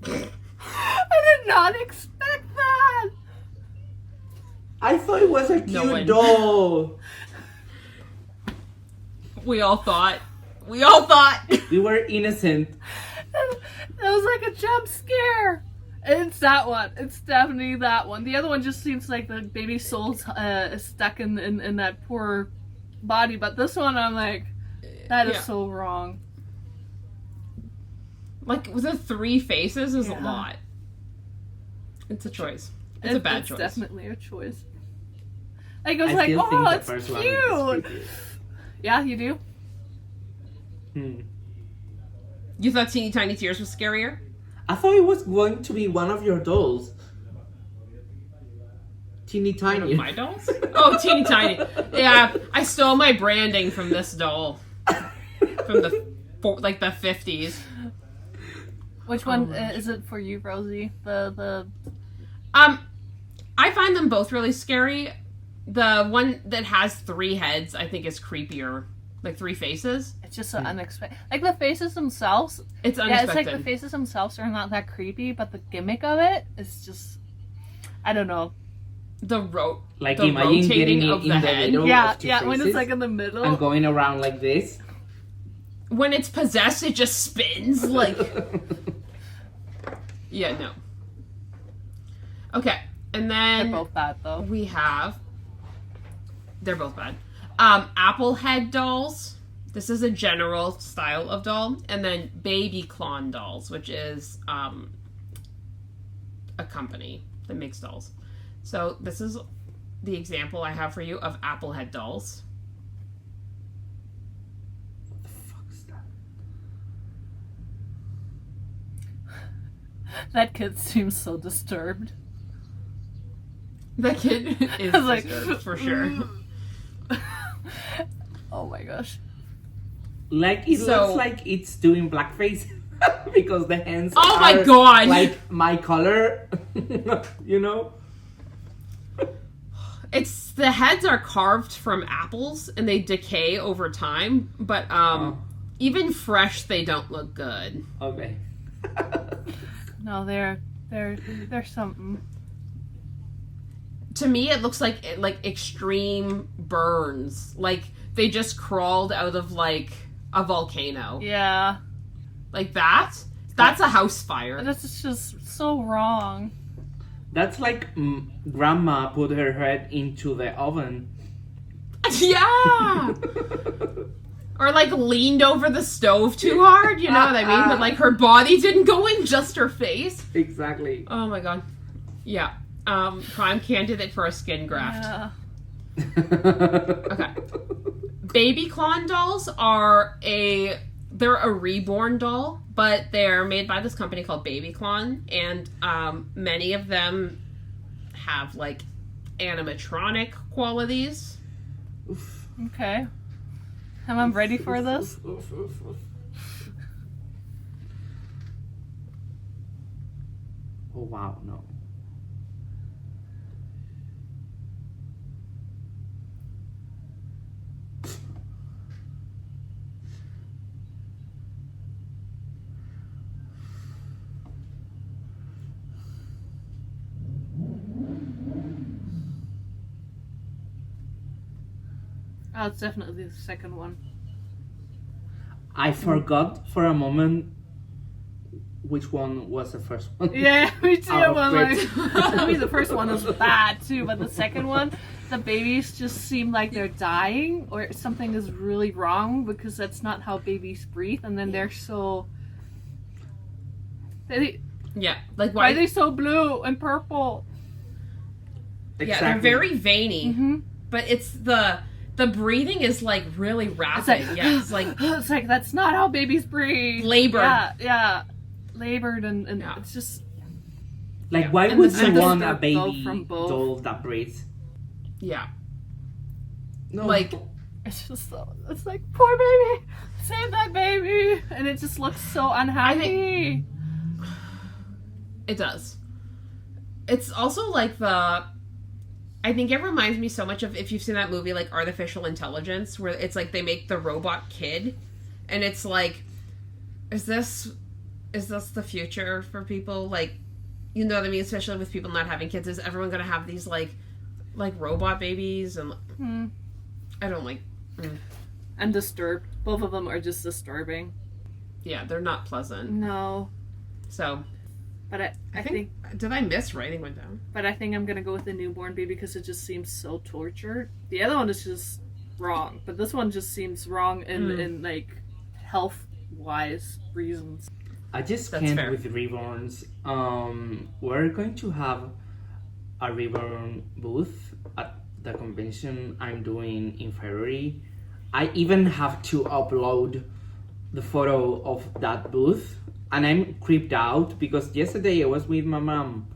did not expect I thought it was a No cute one. doll. We all thought. We all thought. We were innocent. That was like a jump scare. It's that one. It's definitely that one. The other one just seems like the baby soul's stuck in that poor body. But this one, I'm like, that is so wrong. Like, with the 3 faces is a Yeah. lot. It's a choice. It's a bad choice. It's definitely a choice. Like, it was I like, still think oh, the it's first one is cute. creepier. Yeah, you do? You thought Teeny Tiny Tears was scarier? I thought it was going to be one of your dolls. Teeny One Tiny. of my dolls? Oh, Teeny Tiny. Yeah, I stole my branding from this doll. From the 50s. Which one is it for you, Rosie? The I find them both really scary. The one that has 3 heads, I think, is creepier. Like 3 faces. It's just so unexpected. Like the faces themselves. It's Yeah, unexpected. it's like the faces themselves are not that creepy, but the gimmick of it is just, I don't know. Like the imagine getting rotating it of in the the head. middle Yeah, of 2 yeah. When it's faces like in the middle. and going around like this. When it's possessed, it just spins like. Yeah, no. Okay, and They're then both bad though. we have. They're both bad. Apple head dolls. This is a general style of doll, and then baby clone dolls, which is a company that makes dolls. So this is the example I have for you of apple head dolls. What the fuck is that? That kid seems so disturbed. The kid is I was like, disturbed, for sure. Oh my gosh. Like it So- looks like it's doing blackface because the hands Oh my are God. like my color, you know? It's the heads are carved from apples and they decay over time, but even fresh they don't look good. Okay. No, they're something. To me, it looks like extreme burns. Like they just crawled out of like a volcano. Yeah. Like that. That's a house fire. That's just so wrong. That's like grandma put her head into the oven. Yeah. Or like leaned over the stove too hard. You know what I mean? But like her body didn't go in, just her face. Exactly. Oh my god. Yeah. Prime candidate for a skin graft. Yeah. Okay. Baby clone dolls they're a reborn doll, but they're made by this company called Baby Clone, and many of them have like animatronic qualities. Okay. Am I ready for this? Oh wow, no. Oh, it's definitely the second one. I forgot for a moment which one was the first one. Yeah, me too. Out of I'm like, grit. I mean, the first one was bad too, but the second one, the babies just seem like they're dying or something is really wrong because that's not how babies breathe, and then they're so. Yeah, like Why are they so blue and purple? Yeah, they're very veiny, Mm-hmm. but it's the breathing is like really rapid. like- Yeah, it's like It's like that's not how babies breathe. labored. Yeah, labored and Yeah. it's just Like, Yeah. why And would the you want a sister baby go from both. doll that breathes? Yeah, No. like it's just so it's like poor baby, save that baby, and it just looks so unhappy. it does. It's also like I think it reminds me so much of, if you've seen that movie like Artificial Intelligence, where it's like they make the robot kid, and it's like, is this the future for people? Like, you know what I mean? Especially with people not having kids, is everyone gonna have these like like robot babies and I don't like. And disturbed. Both of them are just disturbing. Yeah, they're not pleasant. No. So, but I think did I miss writing one down? But I think I'm gonna go with the newborn baby because it just seems so tortured. The other one is just wrong, but this one just seems wrong in like health wise reasons. I just That's can't fair. with reborns. We're going to have a reborn booth at the convention I'm doing in February. I even have to upload the photo of that booth, and I'm creeped out because yesterday I was with my mom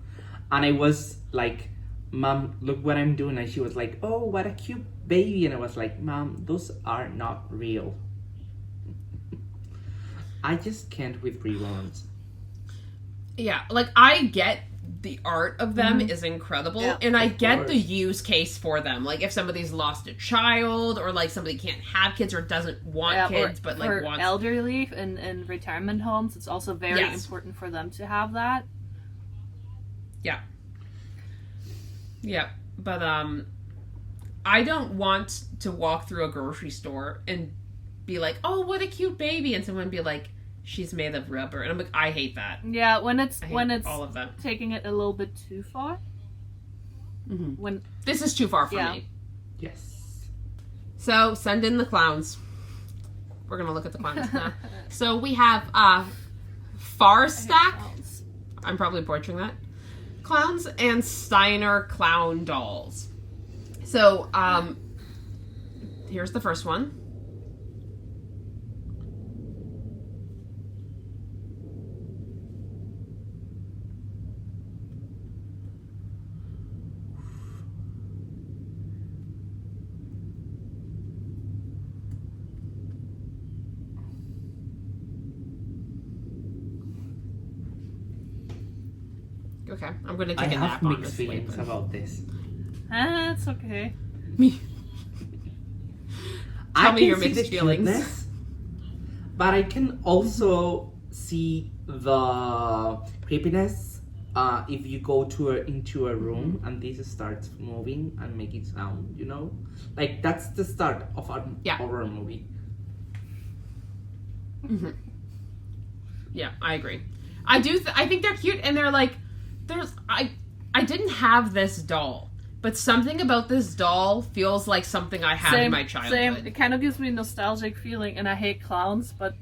and I was like, Mom, look what I'm doing, and she was like, oh, what a cute baby, and I was like, Mom, those are not real. I just can't with reborns. Yeah, like I get the art of them is incredible, and I get course. the use case for them. Like if somebody's lost a child, or like somebody can't have kids or doesn't want kids, but like for wants elderly and retirement homes, it's also very important for them to have that. Yeah, but I don't want to walk through a grocery store and be like, "Oh, what a cute baby," and someone be like, "She's made of rubber," and I'm like, I hate that. Yeah, when it's all of that. taking it a little bit too far. When This is too far for me. Yes. So send in the clowns. We're gonna look at the clowns now. So we have Farstack. I'm probably butchering that. Clowns and Steiner clown dolls. So here's the first one. Okay, I'm gonna take a nap on mixed this feelings later. about this. It's okay. Tell me can your see mixed the feelings. cuteness, but I can also see the creepiness if you go into a room and this starts moving and making sound. You know, like that's the start of an horror movie. Yeah, I agree. I do. I think they're cute, and they're like, I didn't have this doll, but something about this doll feels like something I had in my childhood. Same. It kind of gives me a nostalgic feeling, and I hate clowns, but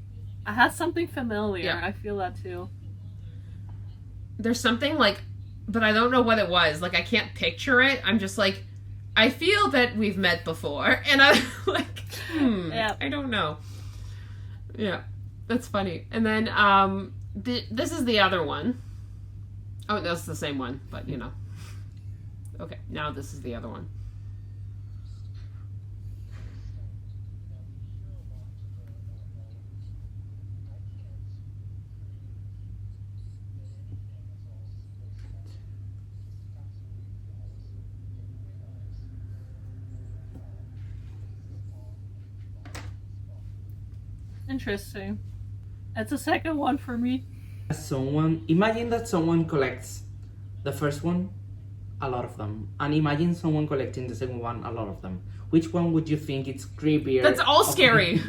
I had something familiar. Yeah. I feel that too. There's something like, but I don't know what it was. Like I can't picture it. I'm just like, I feel that we've met before, and I'm like, I don't know. Yeah, that's funny. And then this is the other one. Oh, no, it's the same one, but you know. Okay, now this is the other one. Interesting. That's the second one for me. Imagine that someone collects the first one, a lot of them, and imagine someone collecting the second one, a lot of them. Which one would you think it's creepier? That's all scary.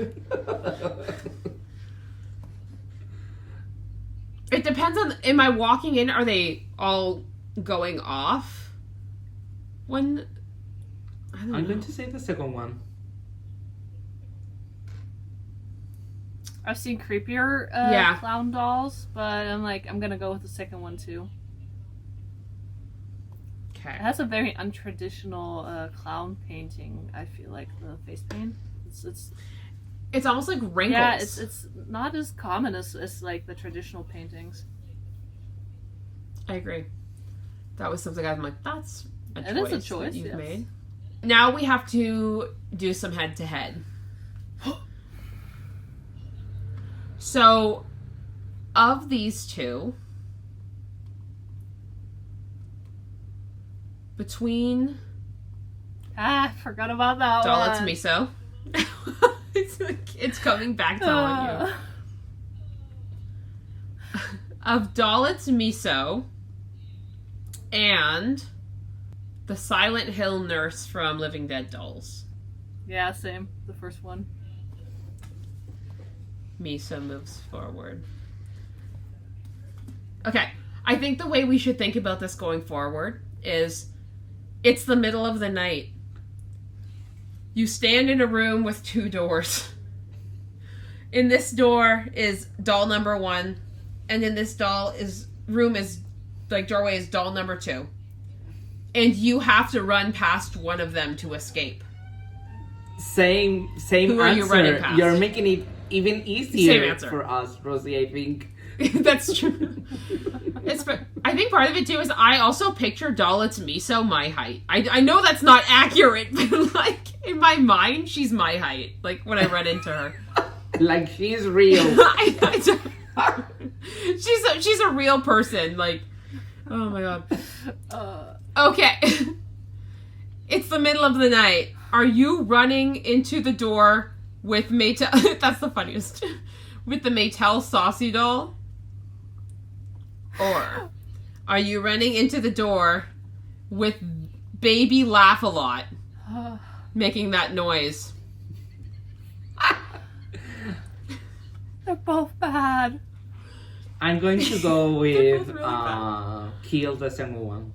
It depends on, am I walking in, are they all going off? When, I'm going to say the second one. I've seen creepier clown dolls, but I'm gonna go with the second one too. Okay. It has a very untraditional clown painting. I feel like the face paint. It's almost like wrinkles. Yeah, it's not as common as like the traditional paintings. I agree. That was something I'm like, that's a choice. It is a choice that you've yes. made. Now we have to do some head to head. So, of these two, between I forgot about that Dollars one. Miso, it's coming back to haunt you. Of Dollars Miso and The Silent Hill nurse from Living Dead Dolls. Yeah, same. The first one. Misa moves forward. Okay. I think the way we should think about this going forward is it's the middle of the night. You stand in a room with 2 doors. In this door is doll number 1, and in this doorway is doll number 2. And you have to run past one of them to escape. Same Who answer. are you running past? You're making it even easier for us, Rosie, I think. That's true. I think part of it too is I also picture doll it's Miso my height. I know that's not accurate, but like in my mind she's my height. Like when I run into her, like she's real. She's a real person. Like, oh my god. Okay, it's the middle of the night. Are you running into the door with Maytel? That's the funniest. With the Maytel saucy doll? Or are you running into the door with Baby Laugh-A-Lot making that noise? They're both bad. I'm going to go with really Kill the second one.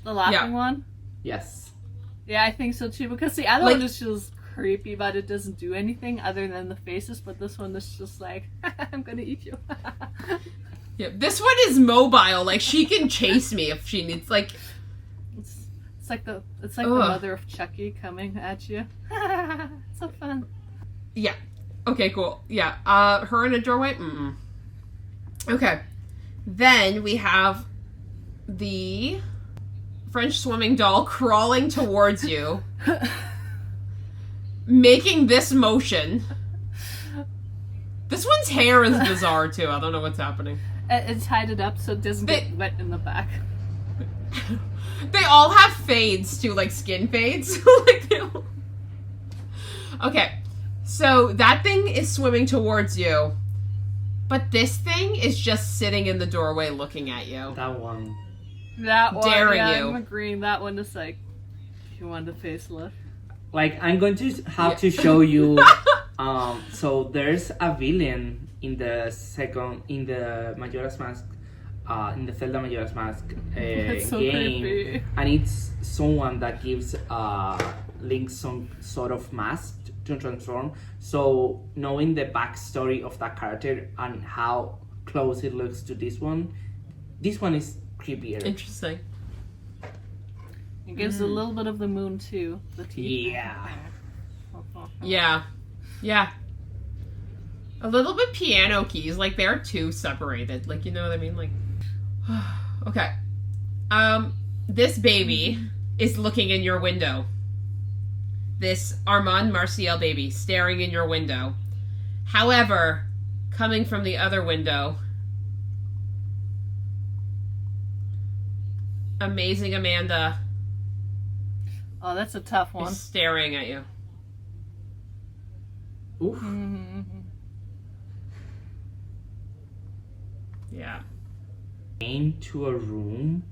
The laughing one? Yes. Yeah, I think so too, because the other one is just creepy, but it doesn't do anything other than the faces, but this one is just like, I'm gonna eat you. Yeah, this one is mobile. Like, she can chase me if she needs, like... It's like the mother of Chucky coming at you. So fun. Yeah. Okay, cool. Yeah. Her in a doorway? Mm-mm. Okay. Then we have the French swimming doll crawling towards you. Making this motion. This one's hair is bizarre too. I don't know what's happening. It's tied it up so it doesn't get wet in the back. They all have fades too, like skin fades. Okay, so that thing is swimming towards you, but this thing is just sitting in the doorway looking at you. That one. That one, daring yeah, you. I'm agreeing. That one is like, if you want the facelift. Like, I'm going to have to show you. So there's a villain in the Majora's Mask, in the Zelda Majora's Mask so game, creepy. and it's someone that gives Link some sort of mask to transform. So knowing the backstory of that character and how close it looks to this one is creepier. Interesting. It gives a little bit of the moon too. The teeth. Yeah. Yeah. Yeah. A little bit piano keys, like they're too separated. Like, you know what I mean? Like, okay. This baby is looking in your window. This Armand Martial baby staring in your window. However, coming from the other window, Amazing Amanda. Oh, that's a tough one. Is staring at you. Oof. Mm-hmm. Yeah. Came to a room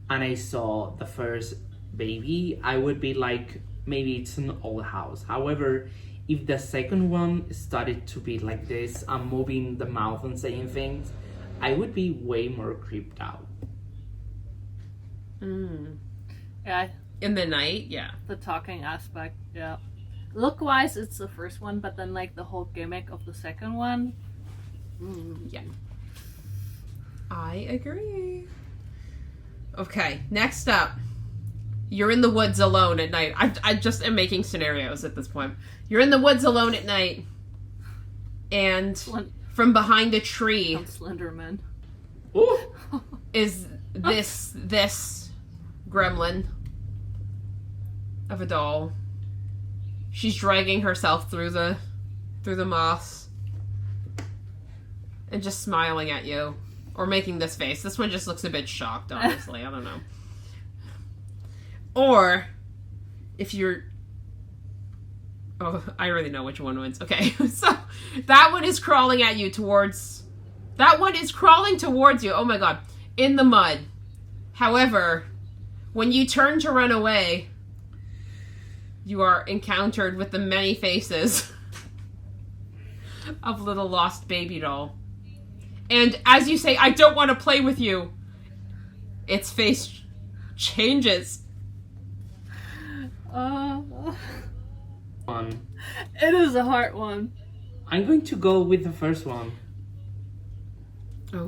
and I saw the first baby, I would be like, maybe it's an old house. However, if the second one started to be like this and moving the mouth and saying things, I would be way more creeped out. Yeah. In the night, yeah. The talking aspect, yeah. Look-wise, it's the first one, but then like the whole gimmick of the second one. Yeah. I agree. Okay, next up. You're in the woods alone at night. I just am making scenarios at this point. You're in the woods alone at night. And from behind a tree Slenderman. Ooh. is this gremlin of a doll. She's dragging herself through the moss and just smiling at you or making this face. This one just looks a bit shocked, honestly. I don't know. Or if you're I already know which one wins. Okay. So that one is crawling towards you. Oh my god. In the mud. However, when you turn to run away, you are encountered with the many faces of little lost baby doll. And as you say, I don't want to play with you, its face changes. One. It is a hard one. I'm going to go with the first one. Oh,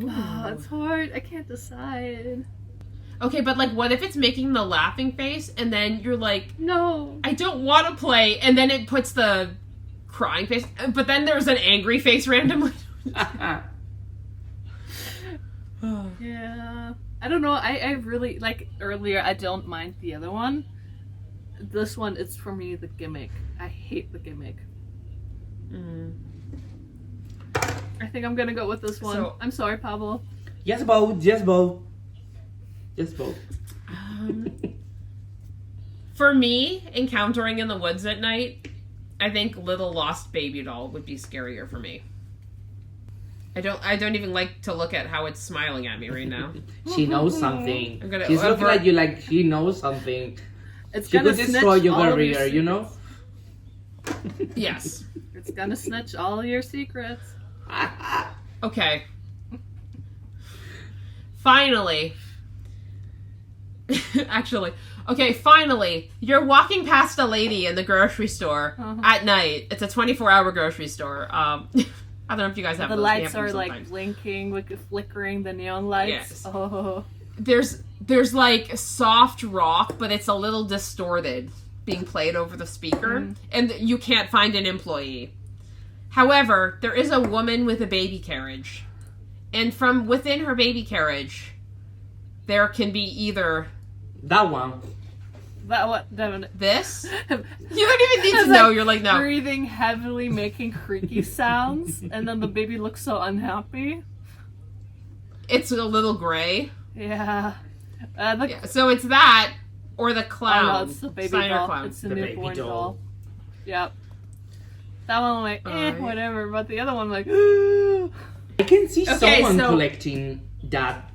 it's hard. I can't decide. Okay, but like, what if it's making the laughing face, and then you're like, no, I don't want to play, and then it puts the crying face, but then there's an angry face randomly. Yeah. I don't know. I really, like earlier, I don't mind the other one. This one, it's for me the gimmick. I hate the gimmick. I think I'm gonna go with this one. I'm sorry, Pablo. Yes, vote. Yes, vote. Yes, vote. For me, encountering in the woods at night, I think little lost baby doll would be scarier for me. I don't even like to look at how it's smiling at me right now. She knows something. She's looking at you like she knows something. It's she gonna could destroy your career, you know? Yes. It's gonna snitch all your secrets. Okay. Finally. Finally, you're walking past a lady in the grocery store at night. It's a 24-hour grocery store. I don't know if you guys have the those. lights are like blinking, like flickering, the neon lights. Yes. Oh. There's like soft rock, but it's a little distorted being played over the speaker, and you can't find an employee. However, there is a woman with a baby carriage, and from within her baby carriage, there can be either that one. This? You don't even need to know. You're like, no. Breathing heavily, making creaky sounds, and then the baby looks so unhappy. It's a little gray. Yeah. So it's that, or the clown. Oh, no, it's the baby doll. Clown. It's the newborn doll. Yep. That one I'm like, whatever. But the other one I'm like, ooh. I can see someone collecting that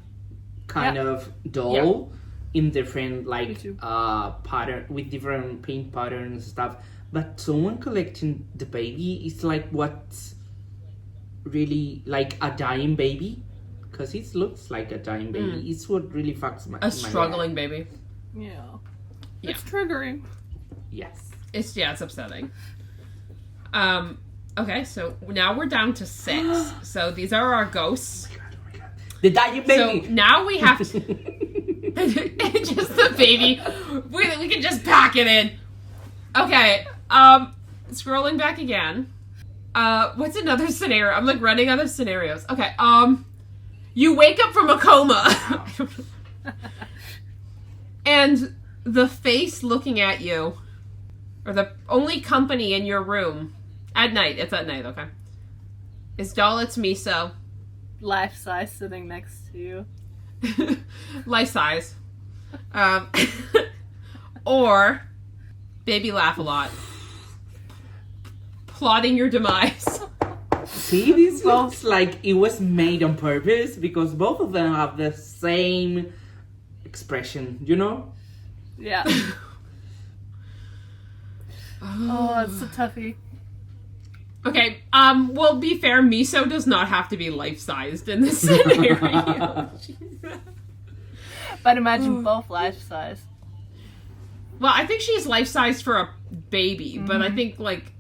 kind of doll. In different pattern with different paint patterns and stuff, but someone collecting the baby is like what's really like a dying baby, because it looks like a dying baby. It's what really fucks my struggling baby. Yeah, it's triggering. Yes, it's upsetting. Okay, so now we're down to 6. So these are our ghosts. Oh my god. The dying baby. So now we have to. Just the baby. We can just pack it in. Okay. Scrolling back again. What's another scenario? I'm like running out of scenarios. Okay. You wake up from a coma. And the face looking at you, or the only company in your room at night. It's at night. Okay. Is DOLLS Miso. Life size sitting next to you. Life size. Or Baby Laugh a Lot. Plotting your demise. See, this looks like it was made on purpose, because both of them have the same expression, you know? Yeah. Oh, it's a toughie. Okay, well, be fair, Miso does not have to be life-sized in this scenario. But imagine both life-size. Well, I think she's life-sized for a baby, but I think, like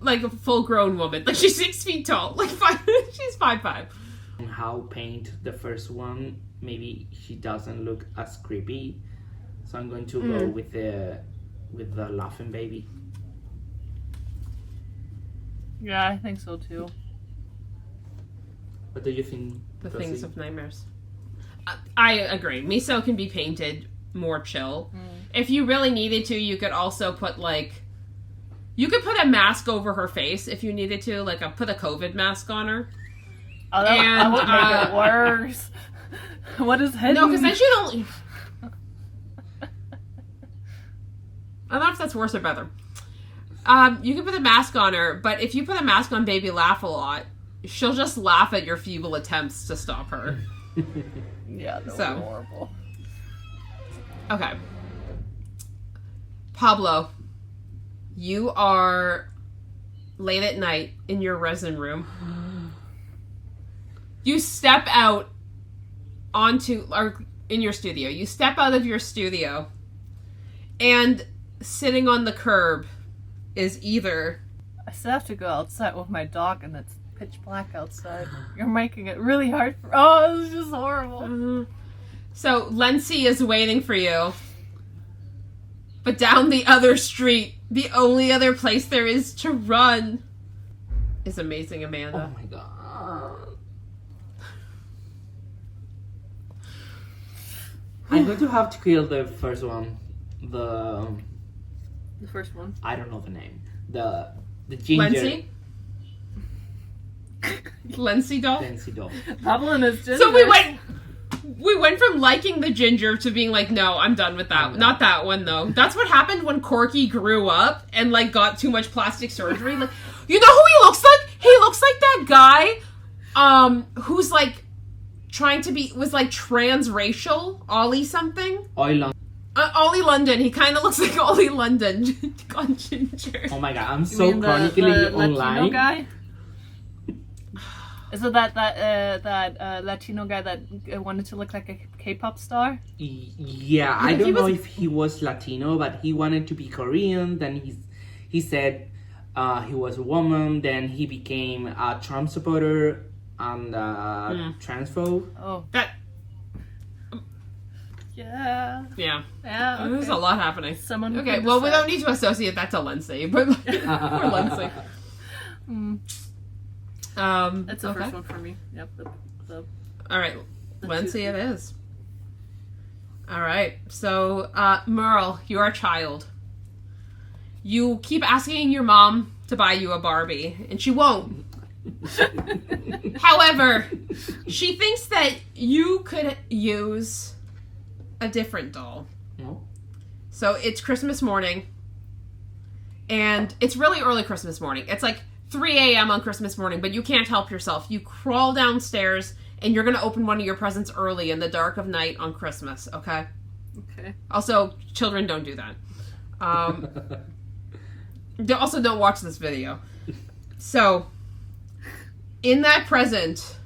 a full-grown woman. Like, she's 6 feet tall. Like, she's 5'5". How paint the first one, maybe she doesn't look as creepy. So I'm going to go with the laughing baby. Yeah, I think so too. What do you think? The Things of Nightmares. I agree. Miso can be painted more chill. If you really needed to, you could also put you could put a mask over her face if you needed to, put a COVID mask on her. Oh, that would make it worse. What is hidden? No, because then she'd only. I don't know if that's worse or better. You can put a mask on her, but if you put a mask on Baby Laugh a Lot, she'll just laugh at your feeble attempts to stop her. Yeah, that would be horrible. Okay. Pablo, you are late at night in your resin room. You step out or in your studio. You step out of your studio, and sitting on the curb is either... I still have to go outside with my dog, and it's pitch black outside. You're making it really hard for... Oh, this is just horrible. Mm-hmm. So, Lency is waiting for you. But down the other street, the only other place there is to run is Amazing Amanda. Oh my god. I'm going to have to kill the first one. The first one. I don't know the name. The ginger. Lency? Lency doll? Lency doll. Pablo and his ginger. So we went from liking the ginger to being like, no, I'm done with that. Not that one, though. That's what happened when Corky grew up and, like, got too much plastic surgery. Like, you know who he looks like? He looks like that guy, who's, like, was, like, transracial. Ollie something? Ollie London. He kind of looks like Ollie London. Gone ginger. Oh my god, I'm so chronically online. Latino guy? Is it that Latino guy that wanted to look like a K-pop star? Yeah, I don't know if he was Latino, but he wanted to be Korean. Then he said he was a woman. Then he became a Trump supporter and transphobe. Oh, that. Yeah. Yeah. Yeah. Okay. There's a lot happening. Okay. Well, we don't need to associate that to Lency, but poor Lency. That's the first one for me. Yep. All right, Lency it is. All right, so Merle, you're a child. You keep asking your mom to buy you a Barbie, and she won't. However, she thinks that you could use a different doll. No. So it's Christmas morning, and it's really early Christmas morning. It's like 3 a.m. on Christmas morning, but you can't help yourself. You crawl downstairs, and you're going to open one of your presents early in the dark of night on Christmas, okay? Okay. Also, children don't do that. Also, don't watch this video. So, in that present,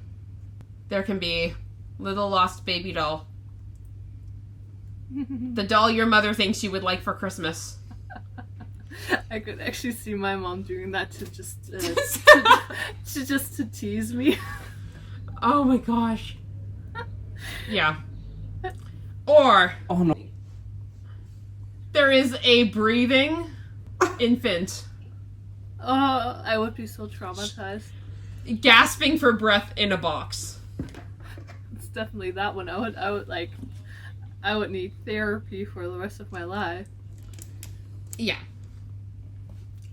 there can be little lost baby doll. The doll your mother thinks you would like for Christmas. I could actually see my mom doing that to just to tease me. Oh my gosh. Yeah. Or oh no, there is a breathing infant I would be so traumatized. gasping for breath in a box. It's definitely that one. I would need therapy for the rest of my life. Yeah.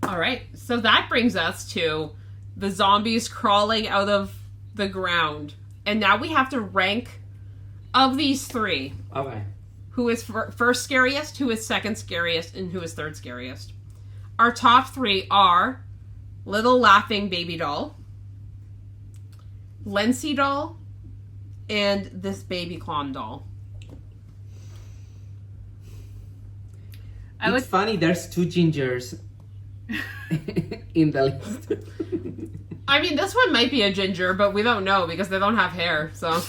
All right. So that brings us to the zombies crawling out of the ground. And now we have to rank of these three. okay. Who is first scariest, who is second scariest, and who is third scariest. Our top three are Little Laughing Baby Doll, Lency Doll, and this Baby Clown Doll. It's funny, there's two gingers in the list. I mean, this one might be a ginger, but we don't know because they don't have hair, so...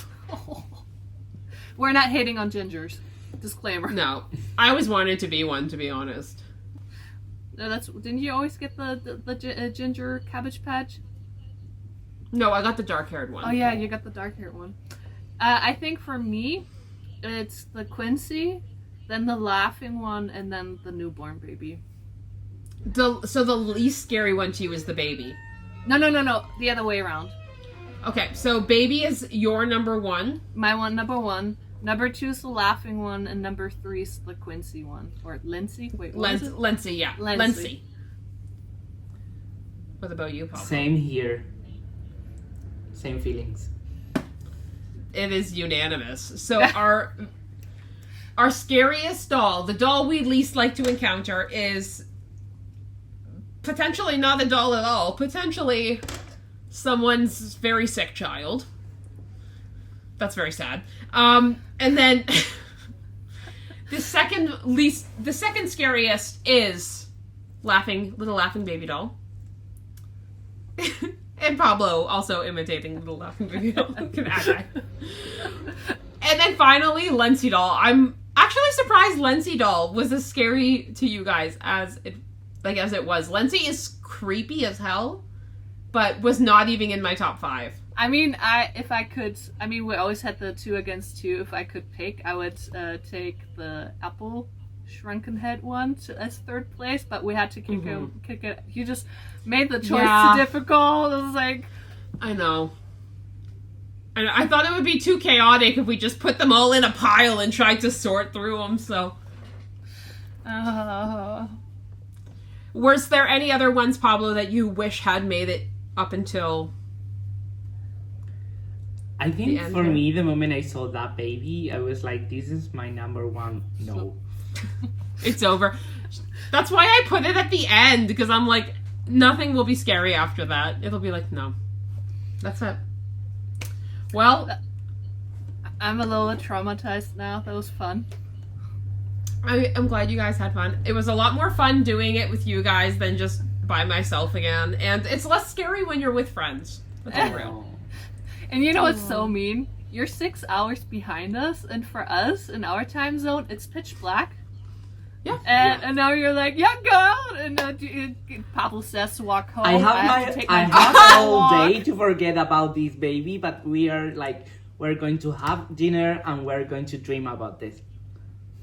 We're not hating on gingers. Disclaimer. No. I always wanted to be one, to be honest. No, didn't you always get the ginger Cabbage Patch? No, I got the dark-haired one. Oh yeah, you got the dark-haired one. I think for me, it's the Quincy, then the laughing one, and then the newborn baby. So the least scary one to you is the baby. No. The other way around. Okay, so baby is your number one. My one, number one. Number two is the laughing one, and number three is the Quincy one. Or Lency? Wait, what is it? Lency, yeah. Lency. What about you, Papa? Same here. Same feelings. It is unanimous. So our scariest doll, the doll we least like to encounter, is potentially not a doll at all. Potentially someone's very sick child. That's very sad. And then The second scariest is little laughing baby doll. And Pablo also imitating little laughing baby doll. Can add that. And then finally, Lency doll. I'm actually surprised Lency doll was as scary to you guys as it was. Lency is creepy as hell, but was not even in my top 5. I mean, we always had the 2 against 2. If I could pick, I would take the apple shrunken head one as 3rd place, but we had to kick it. You just made the choice too difficult. It was like, I know. I thought it would be too chaotic if we just put them all in a pile and tried to sort through them, so. Was there any other ones, Pablo, that you wish had made it up until... I think for me, the moment I saw that baby, I was like, this is my number 1. No. It's over. That's why I put it at the end, because I'm like, nothing will be scary after that. It'll be like, no. That's it. Well, I'm a little traumatized now. That was fun. I'm glad you guys had fun. It was a lot more fun doing it with you guys than just by myself again. And it's less scary when you're with friends. That's real. And you know what's so mean? You're 6 hours behind us, and for us, in our time zone, it's pitch black. Yeah. And now you're like, yeah, go! And Pablo says to walk home. I have all day to forget about this baby, but we're going to have dinner and we're going to dream about this.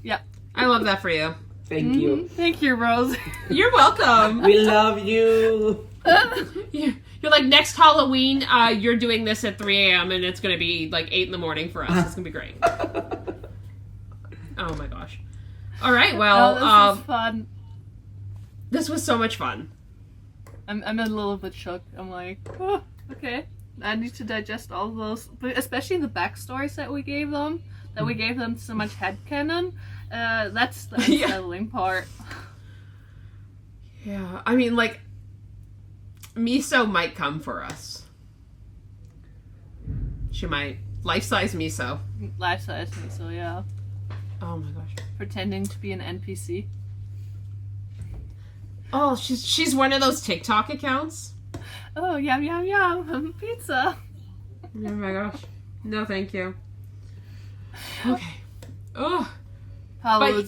Yeah. I love that for you. Thank you. Thank you, Rose. You're welcome. We love you. You're like, next Halloween, you're doing this at 3 a.m. and it's going to be like 8 in the morning for us. It's going to be great. Oh my gosh. All right, well, this was fun. This was so much fun. I'm a little bit shook. I'm like, oh, okay. I need to digest all of those, but especially the backstories that we gave them. That we gave them so much headcanon. That's the unsettling part. Yeah, I mean, like, Miso might come for us. She might. Life-size Miso. Life-size Miso, yeah. Oh my gosh. Pretending to be an NPC. Oh, she's one of those TikTok accounts. Oh, yum, yum, yum. Pizza. Oh my gosh. No, thank you. Okay. Oh. Pablo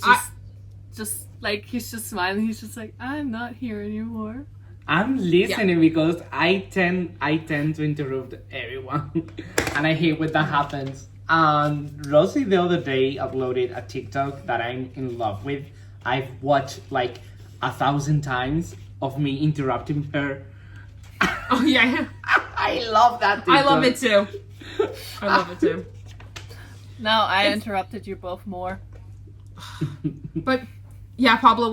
just like, he's just smiling. He's just like, I'm not here anymore. I'm listening because I tend to interrupt everyone. And I hate when that happens. Rosie the other day uploaded a TikTok that I'm in love with. I've watched like 1,000 times of me interrupting her. Oh yeah. I love that TikTok. I love it too. I love it too. No, I interrupted you both more. But yeah, Pablo,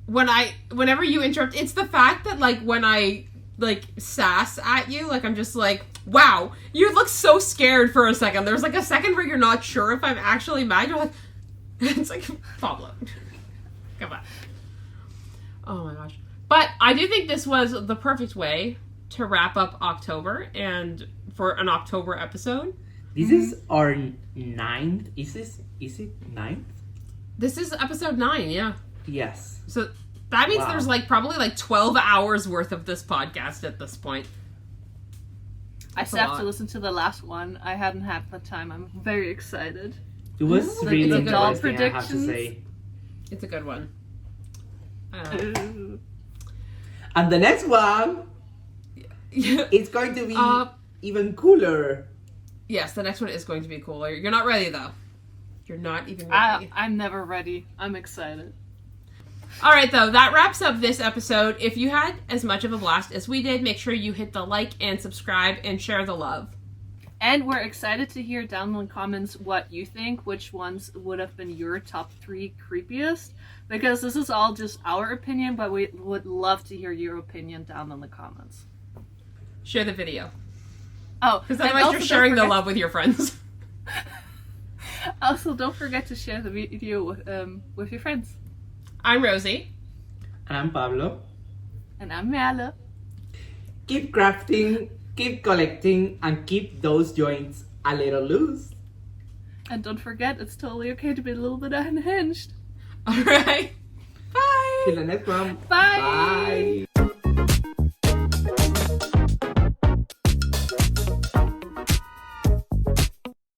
whenever you interrupt, it's the fact that like when I like sass at you, like I'm just like, wow, you look so scared for a second. There's like a second where you're not sure if I'm actually mad. You're like, it's like, Pablo, come on. Oh my gosh. But I do think this was the perfect way to wrap up October and for an October episode. This is our 9th. Is it 9th? This is episode 9, yeah. Yes. So that means there's like probably like 12 hours worth of this podcast at this point. I still have to listen to the last one. I hadn't had the time. I'm very excited. It was really interesting, I have to say. It's a good one. And the next one, it's going to be even cooler. Yes, the next one is going to be cooler. You're not ready, though. You're not even ready. I'm never ready. I'm excited. All right, though, that wraps up this episode. If you had as much of a blast as we did, make sure you hit the like and subscribe and share the love. And we're excited to hear down in the comments what you think, which ones would have been your top 3 creepiest. Because this is all just our opinion, but we would love to hear your opinion down in the comments. Share the video. Oh, because otherwise you're sharing the love with your friends. Also, don't forget to share the video with your friends. I'm Rosie. And I'm Pablo. And I'm Mala. Keep crafting, keep collecting, and keep those joints a little loose. And don't forget, it's totally okay to be a little bit unhinged. All right. Bye. Till the next one. Bye. Bye.